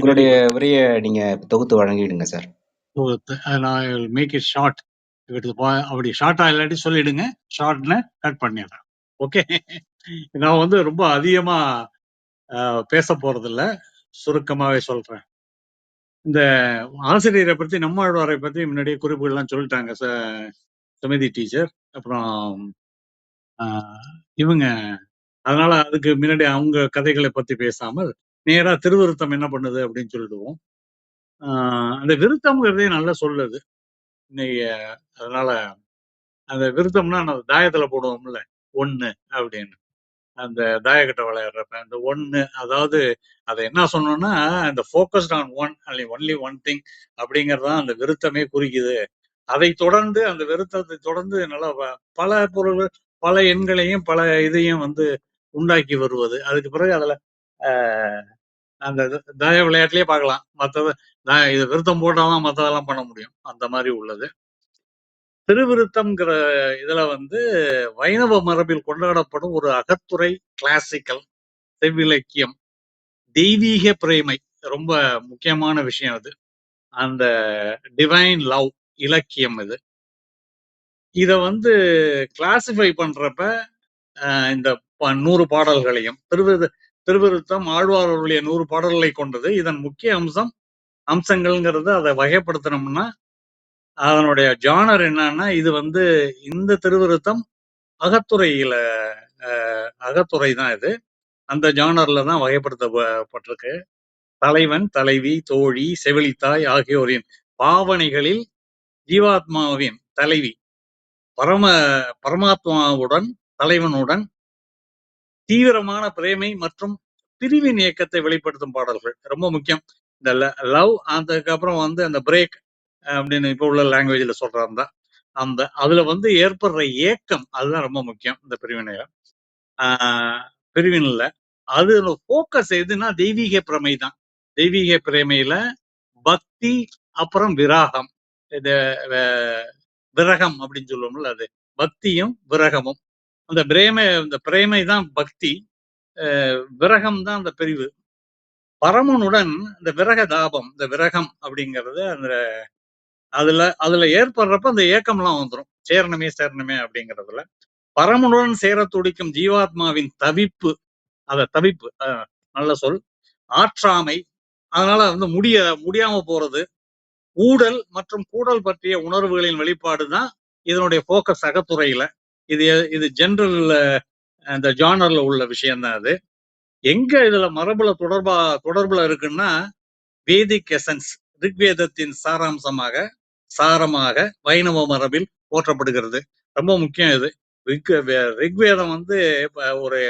Very உங்களுடைய good. உரைய நீங்க தொகுத்து வழங்கிடுங்க சார். ஸோ நான் மேக் இட் ஷார்ட். அப்படி ஷார்ட்டா இல்லாட்டி சொல்லிடுங்க, ஷார்ட்னு கட் பண்ணிடுறேன். ஓகே. நான் வந்து ரொம்ப அதிகமா பேச போறதில்ல, சுருக்கமாவே சொல்றேன். இந்த ஆசிரியரை பத்தி, நம்மாழ்வாரை பத்தி முன்னாடியே குறிப்புகள்லாம் சொல்லிட்டாங்க சுமதி டீச்சர். அப்புறம் இவங்க, அதனால அதுக்கு முன்னாடி அவங்க கதைகளை பத்தி பேசாமல் நேரா திருவிருத்தம் என்ன பண்ணுது அப்படின்னு சொல்லிடுவோம். அந்த விருத்தம்ங்கிறதே நல்லா சொல்லுது இன்னைக்கு. அதனால அந்த விருத்தம்னா நம்ம தாயத்துல போடுவோம்ல, ஒண்ணு அப்படின்னு, அந்த தாயக்கட்டை விளையாடுறப்ப அந்த ஒண்ணு, அதாவது அதை என்ன சொன்னோம்னா, இந்த focused on one, only one thing அப்படிங்கறதான் அந்த விருத்தமே குறிக்குது. அதை தொடர்ந்து அந்த விருத்தத்தை தொடர்ந்து நல்லா பல பொருள்கள், பல எண்களையும் பல இதையும் வந்து உண்டாக்கி வருவது. அதுக்கு பிறகு அதுல அந்த தாய விளையாட்டுலயே பார்க்கலாம். மற்றது இது விருத்தம் போட்டாதான் மத்ததெல்லாம் பண்ண முடியும். அந்த மாதிரி உள்ளது. திருவிருத்தம்ங்கிற இதுல வந்து வைணவ மரபில் கொண்டாடப்படும் ஒரு அகத்துறை கிளாசிக்கல் செவ்விலக்கியம், தெய்வீக பிரேமை, ரொம்ப முக்கியமான விஷயம் அது. அந்த டிவைன் லவ் இலக்கியம் இது. இத வந்து கிளாசிஃபை பண்றப்ப இந்த 100 பாடல்களையும் திருவிருத்தம் ஆழ்வார்களுடைய 100 பாடல்களை கொண்டது. இதன் முக்கிய அம்சங்கள்ங்கிறது அதை வகைப்படுத்தணும்னா அதனுடைய ஜானர் என்னன்னா, இது வந்து இந்த திருவிருத்தம் அகத்துறையில அகத்துறை தான் இது. அந்த ஜானர்ல தான் வகைப்படுத்தப்பட்டிருக்கு. தலைவன், தலைவி, தோழி, செவிலித்தாய் ஆகியோரின் பாவனைகளில் ஜீவாத்மாவின் தலைவி பரமாத்மாவுடன், தலைவனுடன் தீவிரமான பிரேமை மற்றும் பிரிவின் இயக்கத்தை வெளிப்படுத்தும் பாடல்கள் ரொம்ப முக்கியம். இந்த லவ், அதுக்கப்புறம் வந்து அந்த பிரேக் அப்படின்னு இப்ப உள்ள லாங்குவேஜ்ல சொல்றாங்க. அந்த அதுல வந்து ஏற்படுற ஏக்கம், அதுதான் ரொம்ப முக்கியம். இந்த பிரிவினையில பிரிவினில் அது போக்கஸ் எதுன்னா தெய்வீக பிரமை தான். தெய்வீக பிரமையில பக்தி, அப்புறம் விராகம், இது விரகம் அப்படின்னு சொல்லுவோம்ல, அது பக்தியும் விரகமும். அந்த பிரேமை தான் பக்தி, விரகம் தான் அந்த பிரிவு. பரமனுடன் இந்த விரக தாபம், இந்த விரகம் அப்படிங்கிறது அந்த அதுல ஏற்படுறப்ப அந்த ஏக்கம்லாம் வந்துடும். சேரணமே அப்படிங்கிறதுல பரமனுடன் சேர துடிக்கும் ஜீவாத்மாவின் தவிப்பு, தவிப்பு நல்ல சொல். ஆற்றாமை, அதனால வந்து முடியாம போறது. ஊடல் மற்றும் கூடல் பற்றிய உணர்வுகளின் வெளிப்பாடுதான் இதனுடைய போக்கஸ் அகத்துறையில. இது ஜெனரல் இந்த ஜானர்ல உள்ள விஷயம் தான் அது. எங்க இதுல மரபுல தொடர்புல இருக்குன்னா, வேதிக் எசன்ஸ், ரிக்வேதத்தின் சாரமாக வைணவ மரபில் போற்றப்படுகிறது. ரொம்ப முக்கியம் இது. ரிக்வேதம் வந்து ஒரு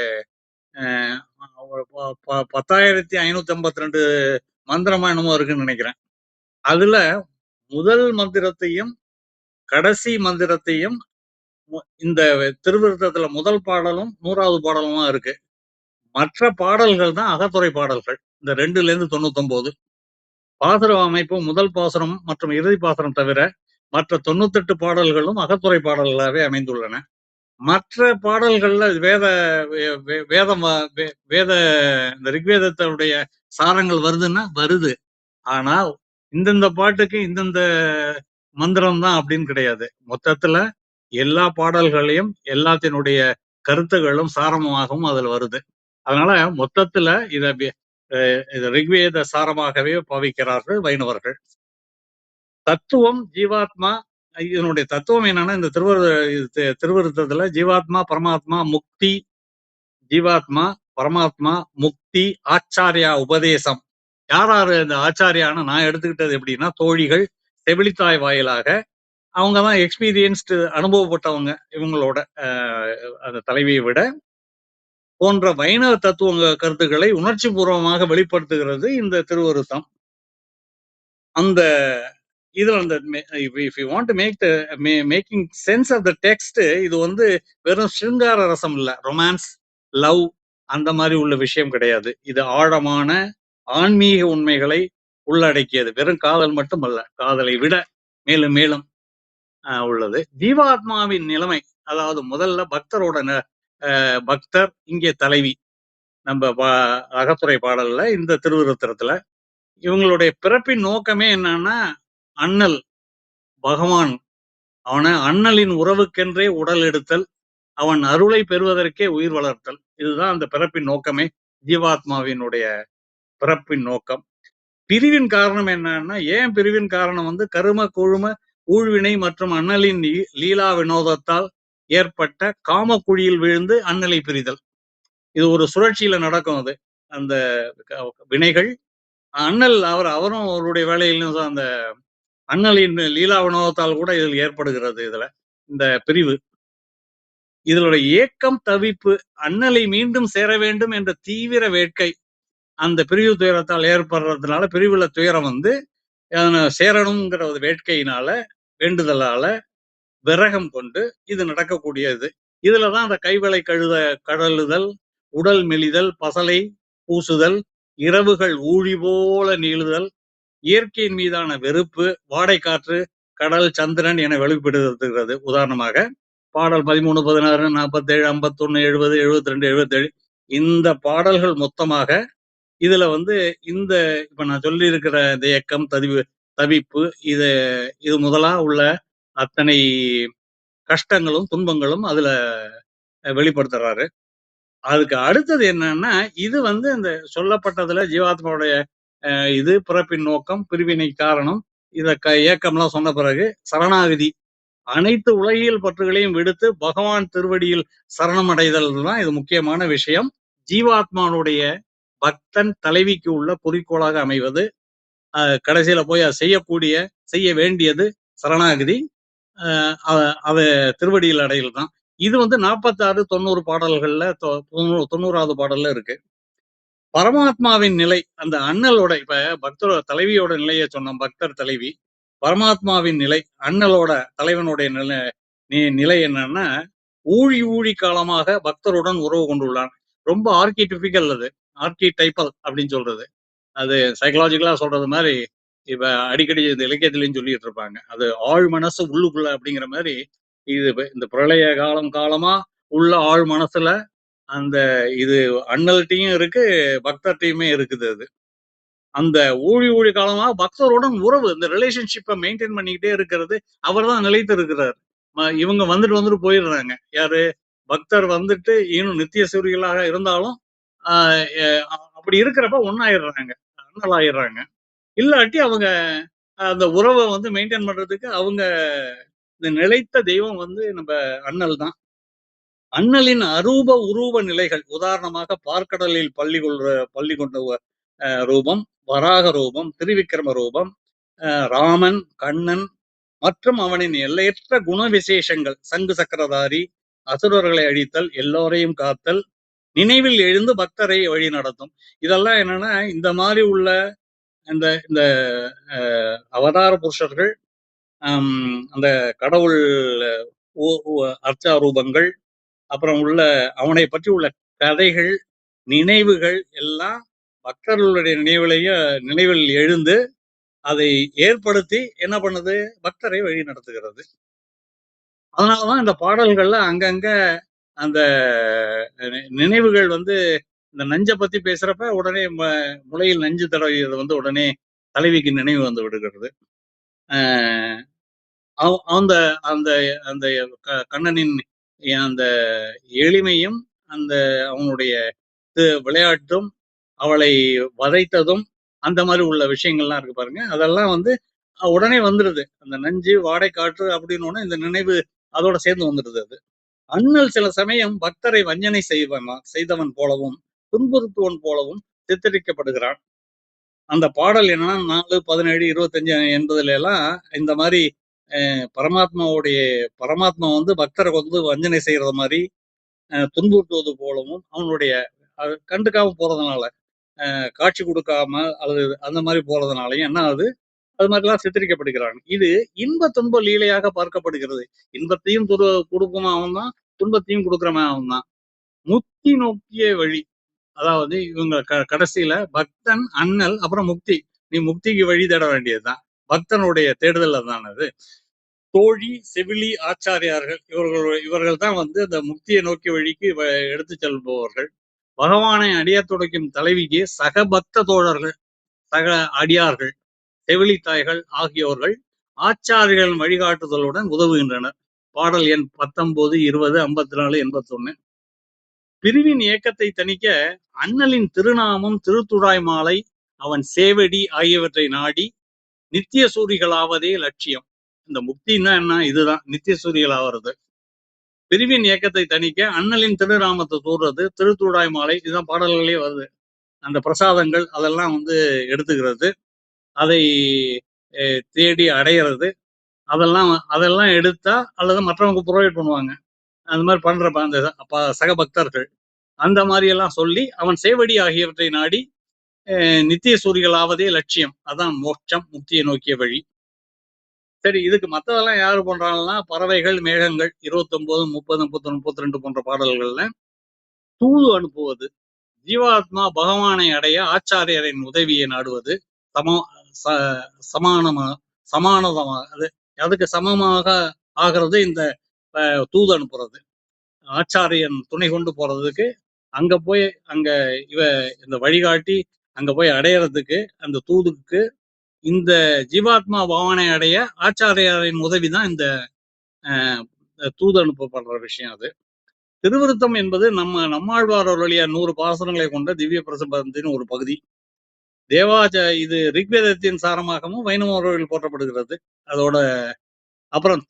10,552 மந்திரமா என்னமோ இருக்குன்னு நினைக்கிறேன். அதுல முதல் மந்திரத்தையும் கடைசி மந்திரத்தையும் இந்த திருவிருத்தத்துல முதல் பாடலும் 100வது பாடலும் இருக்கு. மற்ற பாடல்கள் தான் அகத்துறை பாடல்கள். இந்த 2ல இருந்து 99 பாசுர அமைப்பு முதல் பாசுரம் மற்றும் இறுதி பாசுரம் தவிர மற்ற 98 பாடல்களும் அகத்துறை பாடல்களாகவே அமைந்துள்ளன. மற்ற பாடல்கள்ல வேதம் வேத இந்த ரிக்வேதத்தினுடைய சாரங்கள் வருதுன்னா வருது. ஆனா இந்தந்த பாட்டுக்கு இந்தந்த மந்திரம் தான் அப்படின்னு கிடையாது. மொத்தத்துல எல்லா பாடல்களையும் எல்லாத்தினுடைய கருத்துகளும் சாரமாகவும் அதுல வருது. அதனால மொத்தத்துல இத ரிக்வேத சாரமாகவே பாவிக்கிறார்கள் வைணவர்கள். தத்துவம், ஜீவாத்மா, இதனுடைய தத்துவம் என்னன்னா, இந்த திருவிருத்தத்துல ஜீவாத்மா, பரமாத்மா, முக்தி, ஜீவாத்மா, பரமாத்மா, முக்தி, ஆச்சாரியா உபதேசம். யார் இந்த ஆச்சாரியான்னு நான் எடுத்துக்கிட்டது எப்படின்னா, தோழிகள், செவிலித்தாய் வாயிலாக அவங்கதான் எக்ஸ்பீரியன்ஸ்டு, அனுபவப்பட்டவங்க. இவங்களோட அந்த தலைவியை விட போன்ற வைணவ தத்துவ கருத்துக்களை உணர்ச்சி பூர்வமாக வெளிப்படுத்துகிறது இந்த திருவருத்தம். அந்த இதுல அந்த if you want to make the making sense of the text, இது வந்து வெறும் சிருங்கார ரசம் இல்ல, ரொமான்ஸ், லவ் அந்த மாதிரி உள்ள விஷயம் கிடையாது. இது ஆழமான ஆன்மீக உண்மைகளை உள்ளடக்கியது. வெறும் காதல் மட்டும் அல்ல, காதலை விட மேலும் மேலும் உள்ளது. ஜீவாத்மாவின் நிலைமை, அதாவது முதல்ல பக்தர், இங்கே தலைவி. நம்ம அகத்துறை பாடல்ல இந்த திருவிருத்தத்துல இவங்களுடைய பிறப்பின் நோக்கமே என்னன்னா, அண்ணல் பகவான் அவன அண்ணலின் உறவுக்கென்றே உடல் எடுத்தல், அவன் அருளை பெறுவதற்கே உயிர் வளர்த்தல். இதுதான் அந்த பிறப்பின் நோக்கமே. ஜீவாத்மாவினுடைய பிறப்பின் நோக்கம். பிரிவின் காரணம் என்னன்னா, ஏன் பிரிவின் காரணம் வந்து கரும, குழும, ஊழ்வினை மற்றும் அண்ணலின் லீலா வினோதத்தால் ஏற்பட்ட காமக்குழியில் விழுந்து அண்ணலை பிரிதல். இது ஒரு சுழற்சியில நடக்கும் அது. அந்த வினைகள். அண்ணல் அவரும் அவருடைய வேலையிலும் அந்த அண்ணலின் லீலா வினோதத்தால் கூட இதில் ஏற்படுகிறது. இதுல இந்த பிரிவு. இதனுடைய ஏக்கம், தவிப்பு, அண்ணலை மீண்டும் சேர வேண்டும் என்ற தீவிர வேட்கை அந்த பிரிவு துயரத்தால் ஏற்படுறதுனால, பிரிவுல துயரம் வந்து சேரணுங்கிற ஒரு வேட்கையினால, வேண்டுதலால, விரகம் கொண்டு இது நடக்கக்கூடியது. இதுலதான் அந்த கைவளை கடலுதல், உடல் மெலிதல், பசலை பூசுதல், இரவுகள் ஊழி போல நீளுதல், இயற்கையின் மீதான வெறுப்பு, வாடை காற்று, கடல், சந்திரன் என வெளிப்படுத்துகிறது. உதாரணமாக பாடல் 13, 16, 47, 51, 70, 72, 77 இந்த பாடல்கள் மொத்தமாக இதுல வந்து இந்த இப்ப நான் சொல்லி இருக்கிற இந்த ஏக்கம், தவிப்பு இது முதலா உள்ள அத்தனை கஷ்டங்களும் துன்பங்களும் அதுல வெளிப்படுத்துறாரு. அதுக்கு அடுத்தது என்னன்னா, இது வந்து இந்த சொல்லப்பட்டதுல ஜீவாத்மாவுடைய இது பிறப்பின் நோக்கம், பிரிவினை காரணம், இத ஏக்கம்லாம் சொன்ன பிறகு சரணாகதி, அனைத்து உலகியல் பற்றுகளையும் விடுத்து பகவான் திருவடியில் சரணமடைதல் தான் இது முக்கியமான விஷயம். ஜீவாத்மானுடைய பக்தன் தலைவிக்கு உள்ள குறிக்கோளாக அமைவது. கடைசியில போய் செய்ய வேண்டியது சரணாகதி. அவ திருவடியில் அடையல் தான். இது வந்து 46, 90 பாடல்கள்ல 90வது பாடல்ல இருக்கு. பரமாத்மாவின் நிலை அந்த அண்ணலோட இப்ப பக்தரோட தலைவியோட நிலையை சொன்னோம். பக்தர் தலைவி. பரமாத்மாவின் நிலை அண்ணலோட தலைவனுடைய நிலை என்னன்னா, ஊழி காலமாக பக்தருடன் உறவு கொண்டுள்ளான். ரொம்ப ஆர்கிடிபிக்கல் அது. ஆர்கிடைப்பல் அப்படின்னு சொல்றது. அது சைக்கலாஜிக்கலா சொல்றது மாதிரி இப்ப அடிக்கடி இந்த இலக்கியத்திலையும் சொல்லிட்டு இருப்பாங்க. அது ஆழ் மனசு உள்ளுக்குள்ள அப்படிங்கிற மாதிரி இது இந்த பிரளய காலமா உள்ள ஆழ் மனசுல அந்த இது அண்ணல்ட்டையும் இருக்கு, பக்தர்ட்டையுமே இருக்குது அது. அந்த ஊழி காலமா பக்தருடன் உறவு இந்த ரிலேஷன்ஷிப்பை மெயின்டைன் பண்ணிக்கிட்டே இருக்கிறது. அவர் தான் நிலைத்து இருக்கிறார். இவங்க வந்துட்டு போயிடுறாங்க. யாரு பக்தர் வந்துட்டு இன்னும் நித்திய சூரியர்களாக இருந்தாலும் அப்படி இருக்கிறப்ப ஒன்னாயிடுறாங்க, அண்ணலாயிடுறாங்க. இல்லாட்டி அவங்க அந்த உறவை வந்து மெயின்டைன் பண்றதுக்கு அவங்க இந்த நிலைத்த தெய்வம் வந்து நம்ம அண்ணல் தான். அண்ணலின் அரூப உருவ நிலைகள் உதாரணமாக பார்க்கடலில் பள்ளி கொண்ட ரூபம், வராக ரூபம், திருவிக்கிரம ரூபம், ராமன், கண்ணன் மற்றும் அவனின் எல்லையற்ற குண விசேஷங்கள், சங்கு சக்கரதாரி, அசுரர்களை அழித்தல், எல்லோரையும் காத்தல், நினைவில் எழுந்து பக்தரை வழி நடத்தும். இதெல்லாம் என்னன்னா இந்த மாதிரி உள்ள இந்த இந்த அவதார புருஷர்கள், அந்த கடவுள் அர்ச்சாரூபங்கள், அப்புறம் உள்ள அவனை பற்றி உள்ள கதைகள், நினைவுகள் எல்லாம் பக்தர்களுடைய நினைவில் எழுந்து அதை ஏற்படுத்தி என்ன பண்ணுது, பக்தரை வழி நடத்துகிறது. அதனாலதான் இந்த பாடல்கள்ல அங்கங்க அந்த நினைவுகள் வந்து இந்த நஞ்சை பத்தி பேசுறப்ப உடனே முளையில் நஞ்சு தடவியது வந்து உடனே தலைவிக்கு நினைவு வந்து விடுகிறது. அந்த அந்த அந்த கண்ணனின் அந்த எளிமையும் அந்த அவனுடைய விளையாட்டும் அவளை வதைத்ததும் அந்த மாதிரி உள்ள விஷயங்கள்லாம் இருக்கு பாருங்க. அதெல்லாம் வந்து உடனே வந்துடுது. அந்த நஞ்சு வாடை காற்று அப்படின்னு இந்த நினைவு அதோட சேர்ந்து வந்துடுது. அது அண்ணல் சில சமயம் பக்தரை வஞ்சனை செய்தவன் போலவும் துன்புறுத்துவன் போலவும் சித்தரிக்கப்படுகிறான். அந்த பாடல் என்னன்னா 4, 17, 25, 80 எல்லாம் இந்த மாதிரி பரமாத்மா வந்து பக்தரை வந்து வஞ்சனை செய்யறது மாதிரி துன்புறுத்துவது போலவும் அவனுடைய கண்டுக்காம போறதுனால காட்சி கொடுக்காம அல்லது அந்த மாதிரி போறதுனாலையும் என்ன ஆகுது, அது மாதிரிலாம் சித்தரிக்கப்படுகிறாங்க. இது இன்ப துன்ப லீலையாக பார்க்கப்படுகிறது. இன்பத்தையும் கொடுக்குமா அவன் தான், துன்பத்தையும் கொடுக்குறவன் அவன் தான். முக்தி நோக்கிய வழி, அதாவது இவங்க கடைசியில பக்தன், அண்ணல், அப்புறம் முக்தி. நீ முக்திக்கு வழி தேட வேண்டியதுதான். பக்தனுடைய தேடுதல் தானது. தோழி, செவிலி, ஆச்சாரியார்கள் இவர்கள் தான் வந்து அந்த முக்தியை நோக்கி வழிக்கு எடுத்து செல்பவர்கள். பகவானை அடிய துடைக்கும் தலைவிக்கு சக பக்த தோழர்கள். சக அடியார்கள், செவிலித்தாய்கள் ஆகியோர்கள் ஆச்சாரியர்களின் வழிகாட்டுதலுடன் உதவுகின்றனர். பாடல் எண் 19, 20, 54, 81. பிரிவின் இயக்கத்தை தணிக்க அண்ணலின் திருநாமம், திருத்துழாய் மாலை, அவன் சேவடி ஆகியவற்றை நாடி நித்திய சூரிகளாவதே லட்சியம். இந்த முக்தின்னா என்ன? இதுதான் நித்திய சூரிகளாவது. பிரிவின் இயக்கத்தை தணிக்க அண்ணலின் திருநாமத்தை தூர்றது, திருத்துழாய் மாலை, இதுதான் பாடல்களே வருது. அந்த பிரசாதங்கள் அதெல்லாம் எடுத்துக்கிறது, அதை தேடி அடையிறது, அதெல்லாம் எடுத்தா அல்லது மற்றவங்க ப்ரொவைட் பண்ணுவாங்க. அந்த மாதிரி பண்றப்ப அந்த சக பக்தர்கள் அந்த மாதிரி எல்லாம் சொல்லி அவன் சேவடி ஆகியவற்றை நாடி நித்திய சூரிகளாவதே லட்சியம். அதான் மோட்சம், முக்தியை நோக்கிய வழி. சரி, இதுக்கு மத்ததெல்லாம் யாரு பண்றாங்கன்னா பறவைகள், மேகங்கள் 29, 30, 31, 32 போன்ற பாடல்கள்ல தூது அனுப்புவது, ஜீவாத்மா பகவானை அடைய ஆச்சாரியரின் உதவியை நாடுவது, சமானதமாக அதுக்கு சமமாக ஆகிறது இந்த தூது அனுப்புறது. ஆச்சாரியன் துணை கொண்டு போறதுக்கு அங்க போய் இந்த வழிகாட்டி அங்க போய் அடையறதுக்கு அந்த தூதுக்கு இந்த ஜீவாத்மா பகவானை அடைய ஆச்சாரியரின் உதவிதான் இந்த தூது அனுப்பப்படுற விஷயம். அது திருவிருத்தம் என்பது நம்மாழ்வார் வழியா 100 பாசுரங்களை கொண்ட திவ்ய பிரபந்தத்தின் ஒரு பகுதி. இது ரிக்வேதத்தின் சாரமாகவும் வைணவர்கள் போற்றப்படுகிறது. அதோட அப்புறம்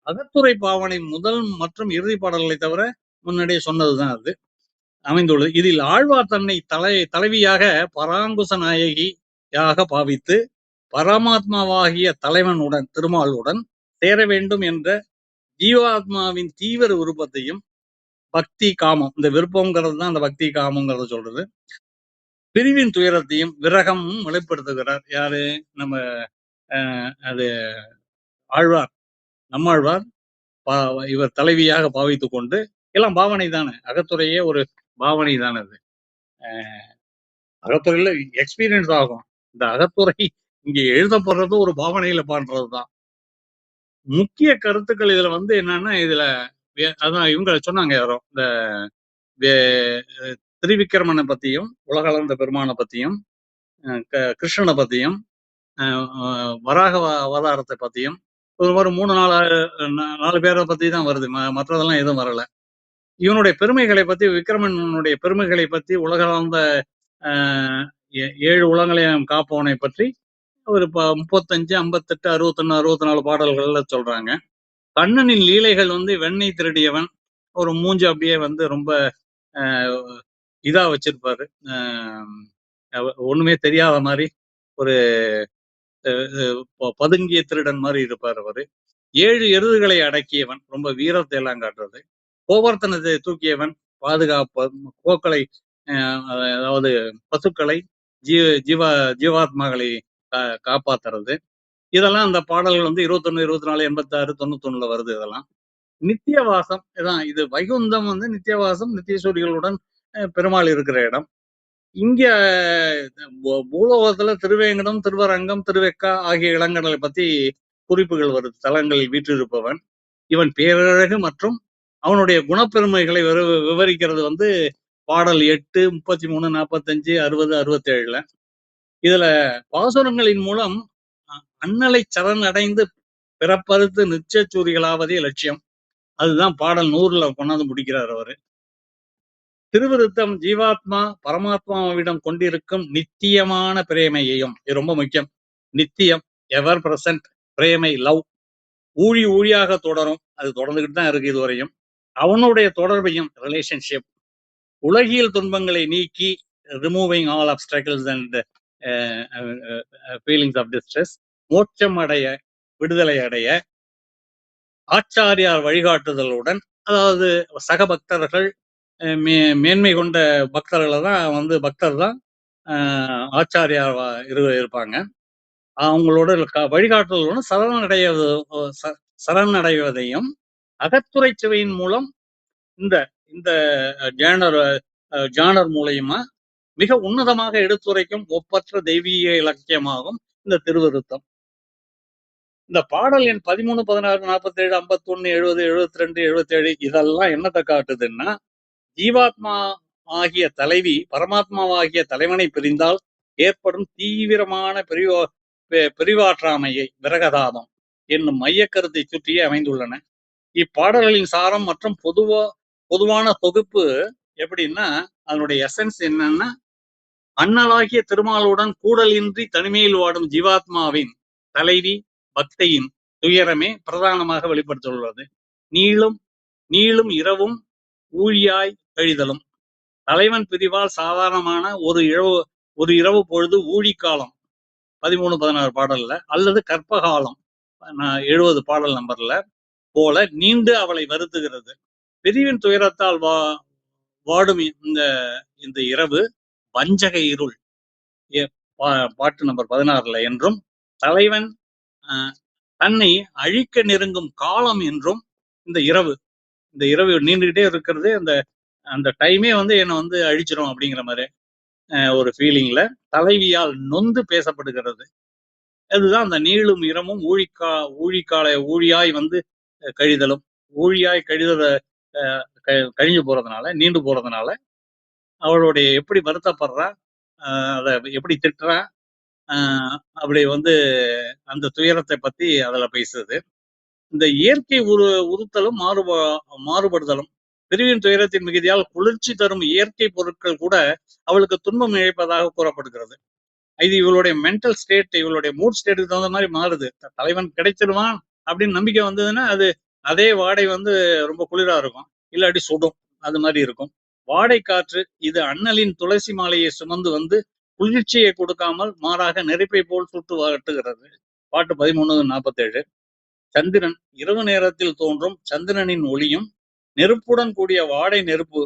அகத்துறை பாவனை முதல் மற்றும் இறுதி பாடல்களை தவிர முன்னாடியே சொன்னதுதான் அது அமைந்துள்ளது. இதில் ஆழ்வார் தன்னை தலைவியாக பராங்குச நாயகியாக பாவித்து பரமாத்மாவாகிய தலைவனுடன், திருமாலுடன் சேர வேண்டும் என்ற ஜீவாத்மாவின் தீவிர விருப்பத்தையும், பக்தி காமம், இந்த விருப்பம்ங்கிறது தான் அந்த பக்தி காமங்கிறத சொல்றது, பிரிவின் துயரத்தையும் விரகமும் வெளிப்படுத்துகிறார். யாரு? நம்ம அது ஆழ்வார், நம்மாழ்வார் இவர் தலைவியாக பாவித்துக் கொண்டு, எல்லாம் பாவனை தானே, அகத்துறையே ஒரு பாவனை தானே. அது அகத்துறையில எக்ஸ்பீரியன்ஸ் ஆகும். இந்த அகத்துறை இங்க எழுதப்படுறது ஒரு பாவனையில பண்றதுதான். முக்கிய கருத்துக்கள் இதுல என்னன்னா, இதுல அதான் இவங்க சொன்னாங்க யாரோ, இந்த திரிவிக்கிரமனை பத்தியும், உலகளந்த பெருமானை பத்தியும், கிருஷ்ணனை பத்தியும், வராக அவதாரத்தை பத்தியும் ஒரு 3-4 பேரை பத்தி தான் வருது. மற்றதெல்லாம் எதுவும் வரல. இவனுடைய பெருமைகளை பத்தி, விக்கிரமனுடைய பெருமைகளை பத்தி, உலகளந்த 7 உலகங்களையும் காப்பவனை பற்றி ஒரு 35, 58, 61, 64 பாடல்கள்ல சொல்றாங்க. கண்ணனின் லீலைகள் வெண்ணெய் திருடியவன், ஒரு மூஞ்சி அப்படியே ரொம்ப இதா வச்சிருப்பாரு, ஒண்ணுமே தெரியாத மாதிரி, ஒரு பதுங்கிய திருடன் மாதிரி இருப்பார் அவரு. 7 எருதுகளை அடக்கியவன், ரொம்ப வீரத்தை எல்லாம் காட்டுறது. கோவர்த்தனத்தை தூக்கியவன், கோக்களை, அதாவது பசுக்களை, ஜீவாத்மாக்களை காப்பாத்துறது. இதெல்லாம் அந்த பாடல்கள் 21, 24, 86, 91 வருது. இதெல்லாம் நித்தியவாசம் இதான். இது வைகுந்தம் நித்தியவாசம், நித்தியசூரிகளுடன் பெருமாள் இருக்கிற இடம். இங்க பூலோகத்துல திருவேங்கடம், திருவரங்கம், திருவெக்கா ஆகிய இடங்களை பத்தி குறிப்புகள் வருது. தலங்களில் வீற்றிருப்பவன் இவன் பேரழகு மற்றும் அவனுடைய குணப்பெருமைகளை விவரிக்கிறது பாடல் 8, 33, 45, 60, 67. இதுல பாசுரங்களின் மூலம் அண்ணலை சரண் அடைந்து பிறப்பறுத்து நிச்சயச்சூரிகளாவதே லட்சியம். அதுதான் பாடல் 100ல கொண்டாந்து முடிக்கிறார் அவரு. திருவிருத்தம் ஜீவாத்மா பரமாத்மாவிடம் கொண்டிருக்கும் நித்தியமான பிரேமையையும், இது ரொம்ப முக்கியம், நித்தியம், எவர் பிரசன்ட் பிரேமை, லவ், ஊழியாக தொடரும், அது தொடர்ந்துகிட்டு தான் இருக்கு இதுவரையும். அவனுடைய தொடர்பையும், ரிலேஷன்ஷிப், உலகியல் துன்பங்களை நீக்கி, removing all obstacles and feelings of distress, மோட்சம் அடைய, விடுதலை அடைய ஆச்சாரியார் வழிகாட்டுதலுடன், அதாவது சக பக்தர்கள், மேன்மை கொண்ட பக்தர்களை தான் பக்தர் தான் ஆச்சாரியார் இருப்பாங்க. அவங்களோட வழிகாட்டுதலுடன் சரணடைவதையும் அகத்துறை சுவையின் மூலம் இந்த ஜானர் மூலயமா மிக உன்னதமாக எடுத்துரைக்கும் ஒப்பற்ற தெய்வீக இலக்கியமாகும் இந்த திருவிருத்தம். இந்த பாடல் எண் 13, 16, 47, 51, 70, 72, 77 இதெல்லாம் என்னத்தை காட்டுதுன்னா, ஜீவாத்மா ஆகிய தலைவி பரமாத்மாவாகிய தலைவனை பிரிந்தால் ஏற்படும் தீவிரமான பிரிவாற்றாமையை விரகதாபம் என்னும் மைய கருத்தை சுற்றியே அமைந்துள்ளன. இப்பாடல்களின் சாரம் மற்றும் பொதுவான தொகுப்பு எப்படின்னா, அதனுடைய எசன்ஸ் என்னன்னா, அண்ணலாகிய திருமாலுடன் கூடலின்றி தனிமையில் வாடும் ஜீவாத்மாவின் தலைவி பக்தையின் துயரமே பிரதானமாக வெளிப்படுத்தியுள்ளது. நீளும் இரவும் ஊழியாய் கழிதலும். தலைவன் பிரிவால் சாதாரணமான ஒரு இரவு பொழுது ஊழிக்காலம் 13-16 பாடல்ல, அல்லது கற்பகாலம் 70 பாடல் நம்பர்ல போல நீண்டு அவளை வருத்துகிறது. பிரிவின் துயரத்தால் வாடும் இந்த இரவு வஞ்சக இருள் பாட்டு நம்பர் 16 என்றும், தலைவன் தன்னை அழிக்க நெருங்கும் காலம் என்றும் இந்த இரவு நீண்டுகிட்டே இருக்கிறது. அந்த டைமே என்னை அழிச்சிரும் அப்படிங்கிற மாதிரி ஒரு ஃபீலிங்ல தலைவியால் நொந்து பேசப்படுகிறது. அதுதான் அந்த நீளும் இரமும் ஊழியாய் கழிதலும். ஊழியாய் கழிஞ்சு போறதுனால, நீண்டு போறதுனால அவளுடைய எப்படி வருத்தப்படுறா, அதை எப்படி திட்டுறா, அப்படி அந்த துயரத்தை பத்தி அதுல பேசுது. இந்த இயற்கை உறுத்தலும் மாறுபடுதலும். பிரிவின் துயரத்தின் மிகுதியால் குளிர்ச்சி தரும் இயற்கை பொருட்கள் கூட அவளுக்கு துன்பம் இழைப்பதாக கூறப்படுகிறது. இது இவளுடைய மென்டல் ஸ்டேட், இவளுடைய மூட் ஸ்டேட்டுக்கு தகுந்த மாதிரி மாறுது. தலைவன் கிடைச்சிருவான் அப்படின்னு நம்பிக்கை வந்ததுன்னா அதே வாடை ரொம்ப குளிரா இருக்கும், இல்லாட்டி சுடும், அது மாதிரி இருக்கும். வாடை காற்று இது அண்ணலின் துளசி மாலையை சுமந்து குளிர்ச்சியை கொடுக்காமல் மாறாக நெருப்பை போல் சுட்டு வாட்டுகிறது. பாட்டு 13-47. சந்திரன் இரவு நேரத்தில் தோன்றும் சந்திரனின் ஒளியும் நெருப்புடன் கூடிய வாடை நெருப்பு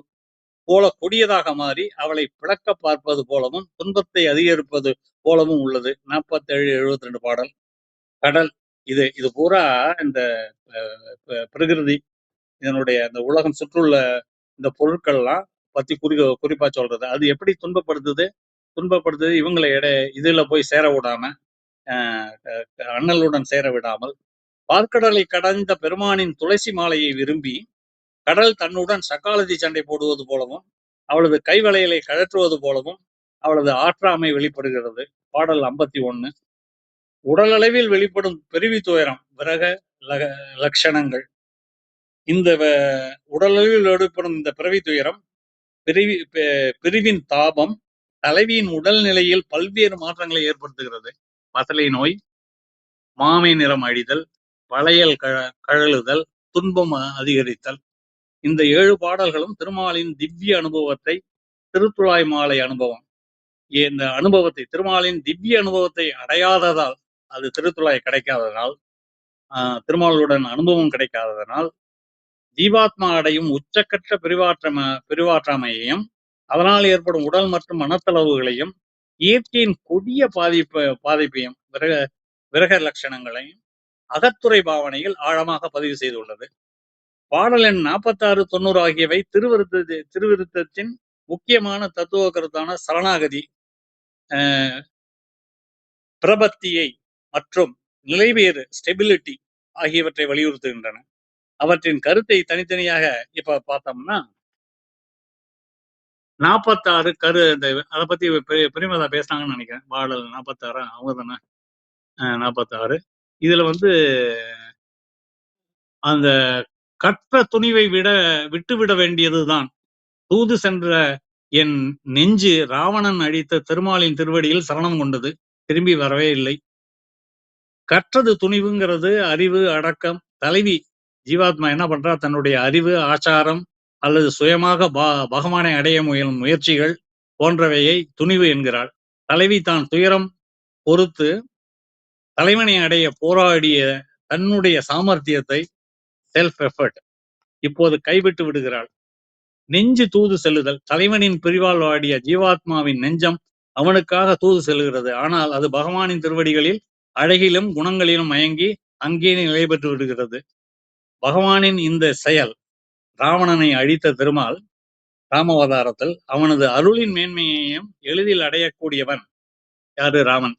போல கொடியதாக மாறி அவளை பிளக்க பார்ப்பது போலவும் துன்பத்தை அதிகரிப்பது போலவும் உள்ளது. 47-72 பாடல். கடல் இது பூரா இந்த பிரகிருதி, இதனுடைய அந்த உலகம் சுற்றுள்ள இந்த பொருட்கள்லாம் பத்தி குறிப்பா சொல்றது. அது எப்படி துன்பப்படுத்துது இவங்களை இதுல போய் சேர விடாம, அண்ணலுடன் சேர விடாமல், பார்க்கடலை கடந்த பெருமானின் துளசி மாலையை விரும்பி கடல் தன்னுடன் சக்காலதி சண்டை போடுவது போலவும் அவளது கைவளையலை கழற்றுவது போலவும் அவளது ஆற்றாமை வெளிப்படுகிறது. பாடல் 51. உடலளவில் வெளிப்படும் பெருவி துயரம் விரக லட்சணங்கள். இந்த உடலளவில் வெளிப்படும் இந்த பிறவி துயரம், பிரிவின் தாபம் தலைவியின் உடல்நிலையில் பல்வேறு மாற்றங்களை ஏற்படுத்துகிறது. மசலை நோய், மாமை நிறம் அழிதல், வளையல் கழலுதல், துன்பம் அதிகரித்தல். இந்த 7 பாடல்களும் திருமாலின் திவ்ய அனுபவத்தை, திருத்துழாய் மாலை அனுபவம், இந்த அனுபவத்தை, திருமாலின் திவ்ய அனுபவத்தை அடையாததால், அது திருத்துழாய் கிடைக்காததால், திருமாலுடன் அனுபவம் கிடைக்காததனால் ஜீவாத்மா அடையும் உச்சக்கற்ற பிரிவாற்றாமையையும் அதனால் ஏற்படும் உடல் மற்றும் மனத்தளவுகளையும் இயற்கையின் கொடிய பாதிப்பையும் விரக லட்சணங்களையும் அகத்துறை பாவனையில் ஆழமாக பதிவு செய்துள்ளது. பாடல் எண் 46, 90 ஆகியவை திருவிருத்தத்தின் முக்கியமான தத்துவ கருத்தான சரணாகதி, பிரபத்தியை மற்றும் நிலைவேறு ஸ்டெபிலிட்டி ஆகியவற்றை வலியுறுத்துகின்றன. அவற்றின் கருத்தை தனித்தனியாக இப்ப பார்த்தோம்னா, 46 அதை பத்தி பிரிமதா பேசினாங்கன்னு நினைக்கிறேன். பாடல் 46 அவங்க தானே? 46. இதுல அந்த கற்ற துணிவை விட்டுவிட வேண்டியதுதான். தூது சென்ற என் நெஞ்சு ராவணன் அழித்த திருமாலின் திருவடியில் சரணம் கொண்டது, திரும்பி வரவே இல்லை. கற்றது துணிவுங்கிறது அறிவு, அடக்கம். தலைவி ஜீவாத்மா என்ன பண்றா, தன்னுடைய அறிவு, ஆச்சாரம் அல்லது சுயமாக பகவானை அடைய முயலும் முயற்சிகள் போன்றவையை துணிவு என்கிறாள். தலைவி தான் துயரம் பொறுத்து தலைவனை அடைய போராடிய தன்னுடைய சாமர்த்தியத்தை, செல்ஃப் எஃபர்ட், இப்போது கைவிட்டு விடுகிறாள். நெஞ்சு தூது செல்லுதல். தலைவனின் பிரிவால் வாடிய ஜீவாத்மாவின் நெஞ்சம் அவனுக்காக தூது செல்கிறது. ஆனால் அது பகவானின் திருவடிகளில் அழகிலும் குணங்களிலும் மயங்கி அங்கே நிலை பெற்று விடுகிறது. பகவானின் இந்த செயல் ராவணனை அழித்த திருமால் ராமவதாரத்தில் அவனது அருளின் மேன்மையையும் எளிதில் அடையக்கூடியவன் யாரு? ராமன்.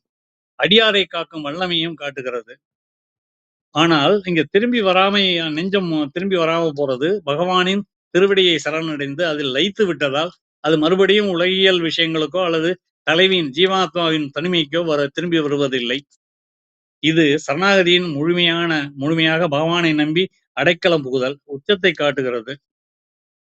அடியாரை காக்கும் வல்லமையும் காட்டுகிறது. ஆனால் இங்க நெஞ்சம் திரும்பி வராம போறது பகவானின் திருவடியை சரணடைந்து அதில் லயித்து விட்டதால் அது மறுபடியும் உலகியல் விஷயங்களுக்கோ அல்லது தலைவியின் ஜீவாத்மாவின் தனிமைக்கோ திரும்பி வருவதில்லை. இது சரணாகதியின் முழுமையாக பகவானை நம்பி அடைக்கலம் புகுதல் உச்சத்தை காட்டுகிறது.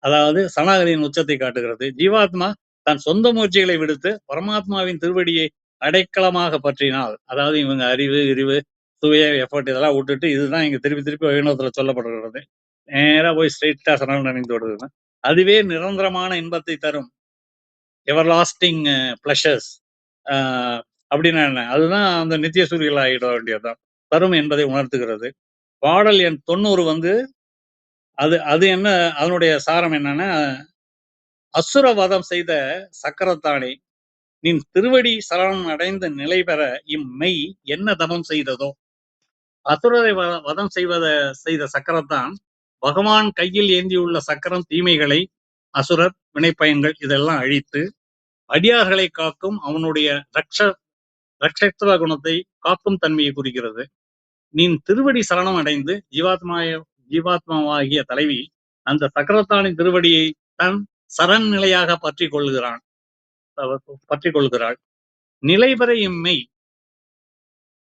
அதாவது சரணாகதியின் உச்சத்தை காட்டுகிறது. ஜீவாத்மா தன் சொந்த முயற்சிகளை விடுத்து பரமாத்மாவின் திருவடியை அடைக்கலமாக பற்றினால், அதாவது இவங்க அறிவு சுய எஃபர்ட் இதெல்லாம் விட்டுட்டு, இதுதான் இங்க திருப்பி வைணவத்துல சொல்லப்படுகிறது, நேரா போய் ஸ்ட்ரெயிட்டா சரணடைந்து விடுறது. அதுவே நிரந்தரமான இன்பத்தை தரும், எவர் லாஸ்டிங் பிளஷர்ஸ் அப்படின்னா என்ன, அதுதான் அந்த நித்திய சூரியல் ஆகிட வேண்டியதுதான் தரும் என்பதை உணர்த்துகிறது. பாடல் எண் 90 அது என்ன, அதனுடைய சாரம் என்னன்னா, அசுரவதம் செய்த சக்கரத்தானே, நின் திருவடி சரணம் அடைந்த நிலை பெற இம்மெய் என்ன தவம் செய்ததோ. அசுரரை வதம் செய்த சக்கரத்தான் பகவான் கையில் ஏந்தியுள்ள சக்கரம் தீமைகளை, அசுரர் வினைப்பயன்கள் இதெல்லாம் அழித்து அடியார்களை காக்கும் அவனுடைய ரக்ஷத்வ குணத்தை காக்கும் தன்மையை குறிக்கிறது. நின் திருவடி சரணம் அடைந்து ஜீவாத்மாவாகிய தலைவி அந்த சக்கரத்தானின் திருவடியை தன் சரண் நிலையாக பற்றி கொள்கிறாள். நிலை பெற இம்மை,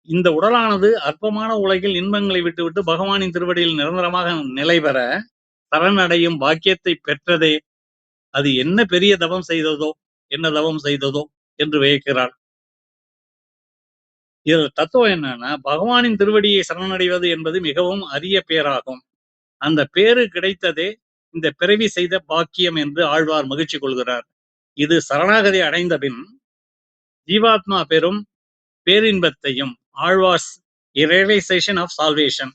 இந்த உடலானது அற்பமான உலகில் இன்பங்களை விட்டுவிட்டு பகவானின் திருவடியில் நிரந்தரமாக நிலை பெற சரணடையும் பாக்கியத்தை பெற்றதே அது என்ன பெரிய தவம் செய்ததோ என்று வியக்கிறாள். இதுல தத்துவம் என்னன்னா, பகவானின் திருவடியை சரணடைவது என்பது மிகவும் அரிய பேராகும். அந்த பேரு கிடைத்ததே இந்த பிறவி செய்த பாக்கியம் என்று ஆழ்வார் மகிழ்ச்சி கொள்கிறார். இது சரணாகதி அடைந்த பின் ஜீவாத்மா பெறும் பேரின்பத்தையும், ஆழ்வார்ஸ் ரியலைசேஷன் ஆஃப் சால்வேஷன்,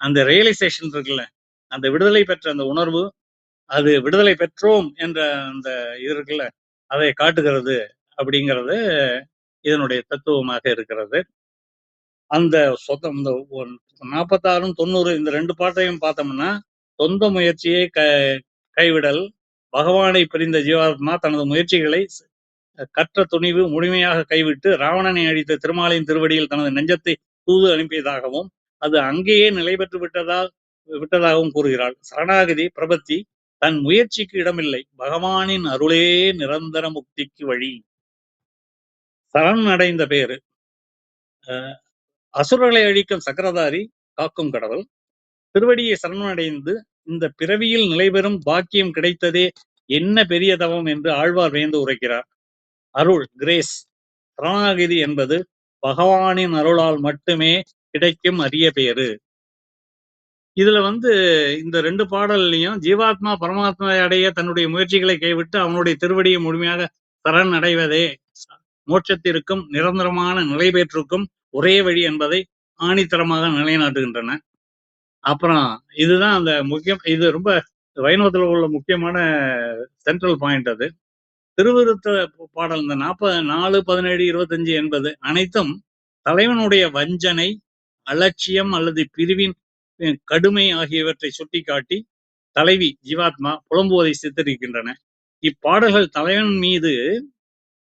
அந்த ரியலைசேஷன் இருக்குல்ல, அந்த விடுதலை பெற்ற அந்த உணர்வு, அது விடுதலை பெற்றோம் என்ற அந்த இது இருக்குல்ல, அதை காட்டுகிறது அப்படிங்கிறது இதனுடைய தத்துவமாக இருக்கிறது. அந்த 46 90 இந்த 2 பாட்டையும் பார்த்தோம்னா, சொந்த முயற்சியை கைவிடல், பகவானை பிரிந்த ஜீவாத்மா தனது முயற்சிகளை கற்ற துணிவு முழுமையாக கைவிட்டு ராவணனை அழித்த திருமாலின் திருவடியில் தனது நெஞ்சத்தை தூது அனுப்பியதாகவும் அது அங்கேயே நிலை பெற்று விட்டதாகவும் கூறுகிறாள். சரணாகதி பிரபத்தி தன் முயற்சிக்கு இடமில்லை, பகவானின் அருளே நிரந்தர முக்திக்கு வழி. சரண் அடைந்த பேரு, அசுரர்களை அழிக்கும் சக்கரதாரி, காக்கும் கடவுள், திருவடியை சரணடைந்து இந்த பிறவியில் நிலைபெறும் பாக்கியம் கிடைத்ததே என்ன பெரிய தவம் என்று ஆழ்வார் வேந்து உரைக்கிறார். அருள், கிரேஸ், சரணாகதி என்பது பகவானின் அருளால் மட்டுமே கிடைக்கும் அரிய பேரு. இதுல இந்த 2 பாடல்லையும் ஜீவாத்மா பரமாத்மாவை அடைய தன்னுடைய முயற்சிகளை கைவிட்டு அவனுடைய திருவடியை முழுமையாக சரண் அடைவதே மோட்சத்திற்கும் நிரந்தரமான நிலைபெற்றுக்கும் ஒரே வழி என்பதை ஆணித்தரமாக நிலைநாட்டுகின்றன. அப்புறம் இதுதான் அந்த இது ரொம்ப வைணவத்தில் உள்ள முக்கியமான சென்ட்ரல் பாயிண்ட். அது திருவிருத்த பாடல் இந்த 44, 17, 25 என்பது அனைத்தும் தலைவனுடைய வஞ்சனை, அலட்சியம் அல்லது பிரிவின் கடுமை ஆகியவற்றை சுட்டிக்காட்டி தலைவி ஜீவாத்மா புலம்புவதை சித்தரிக்கின்றன. இப்பாடல்கள் தலைவன் மீது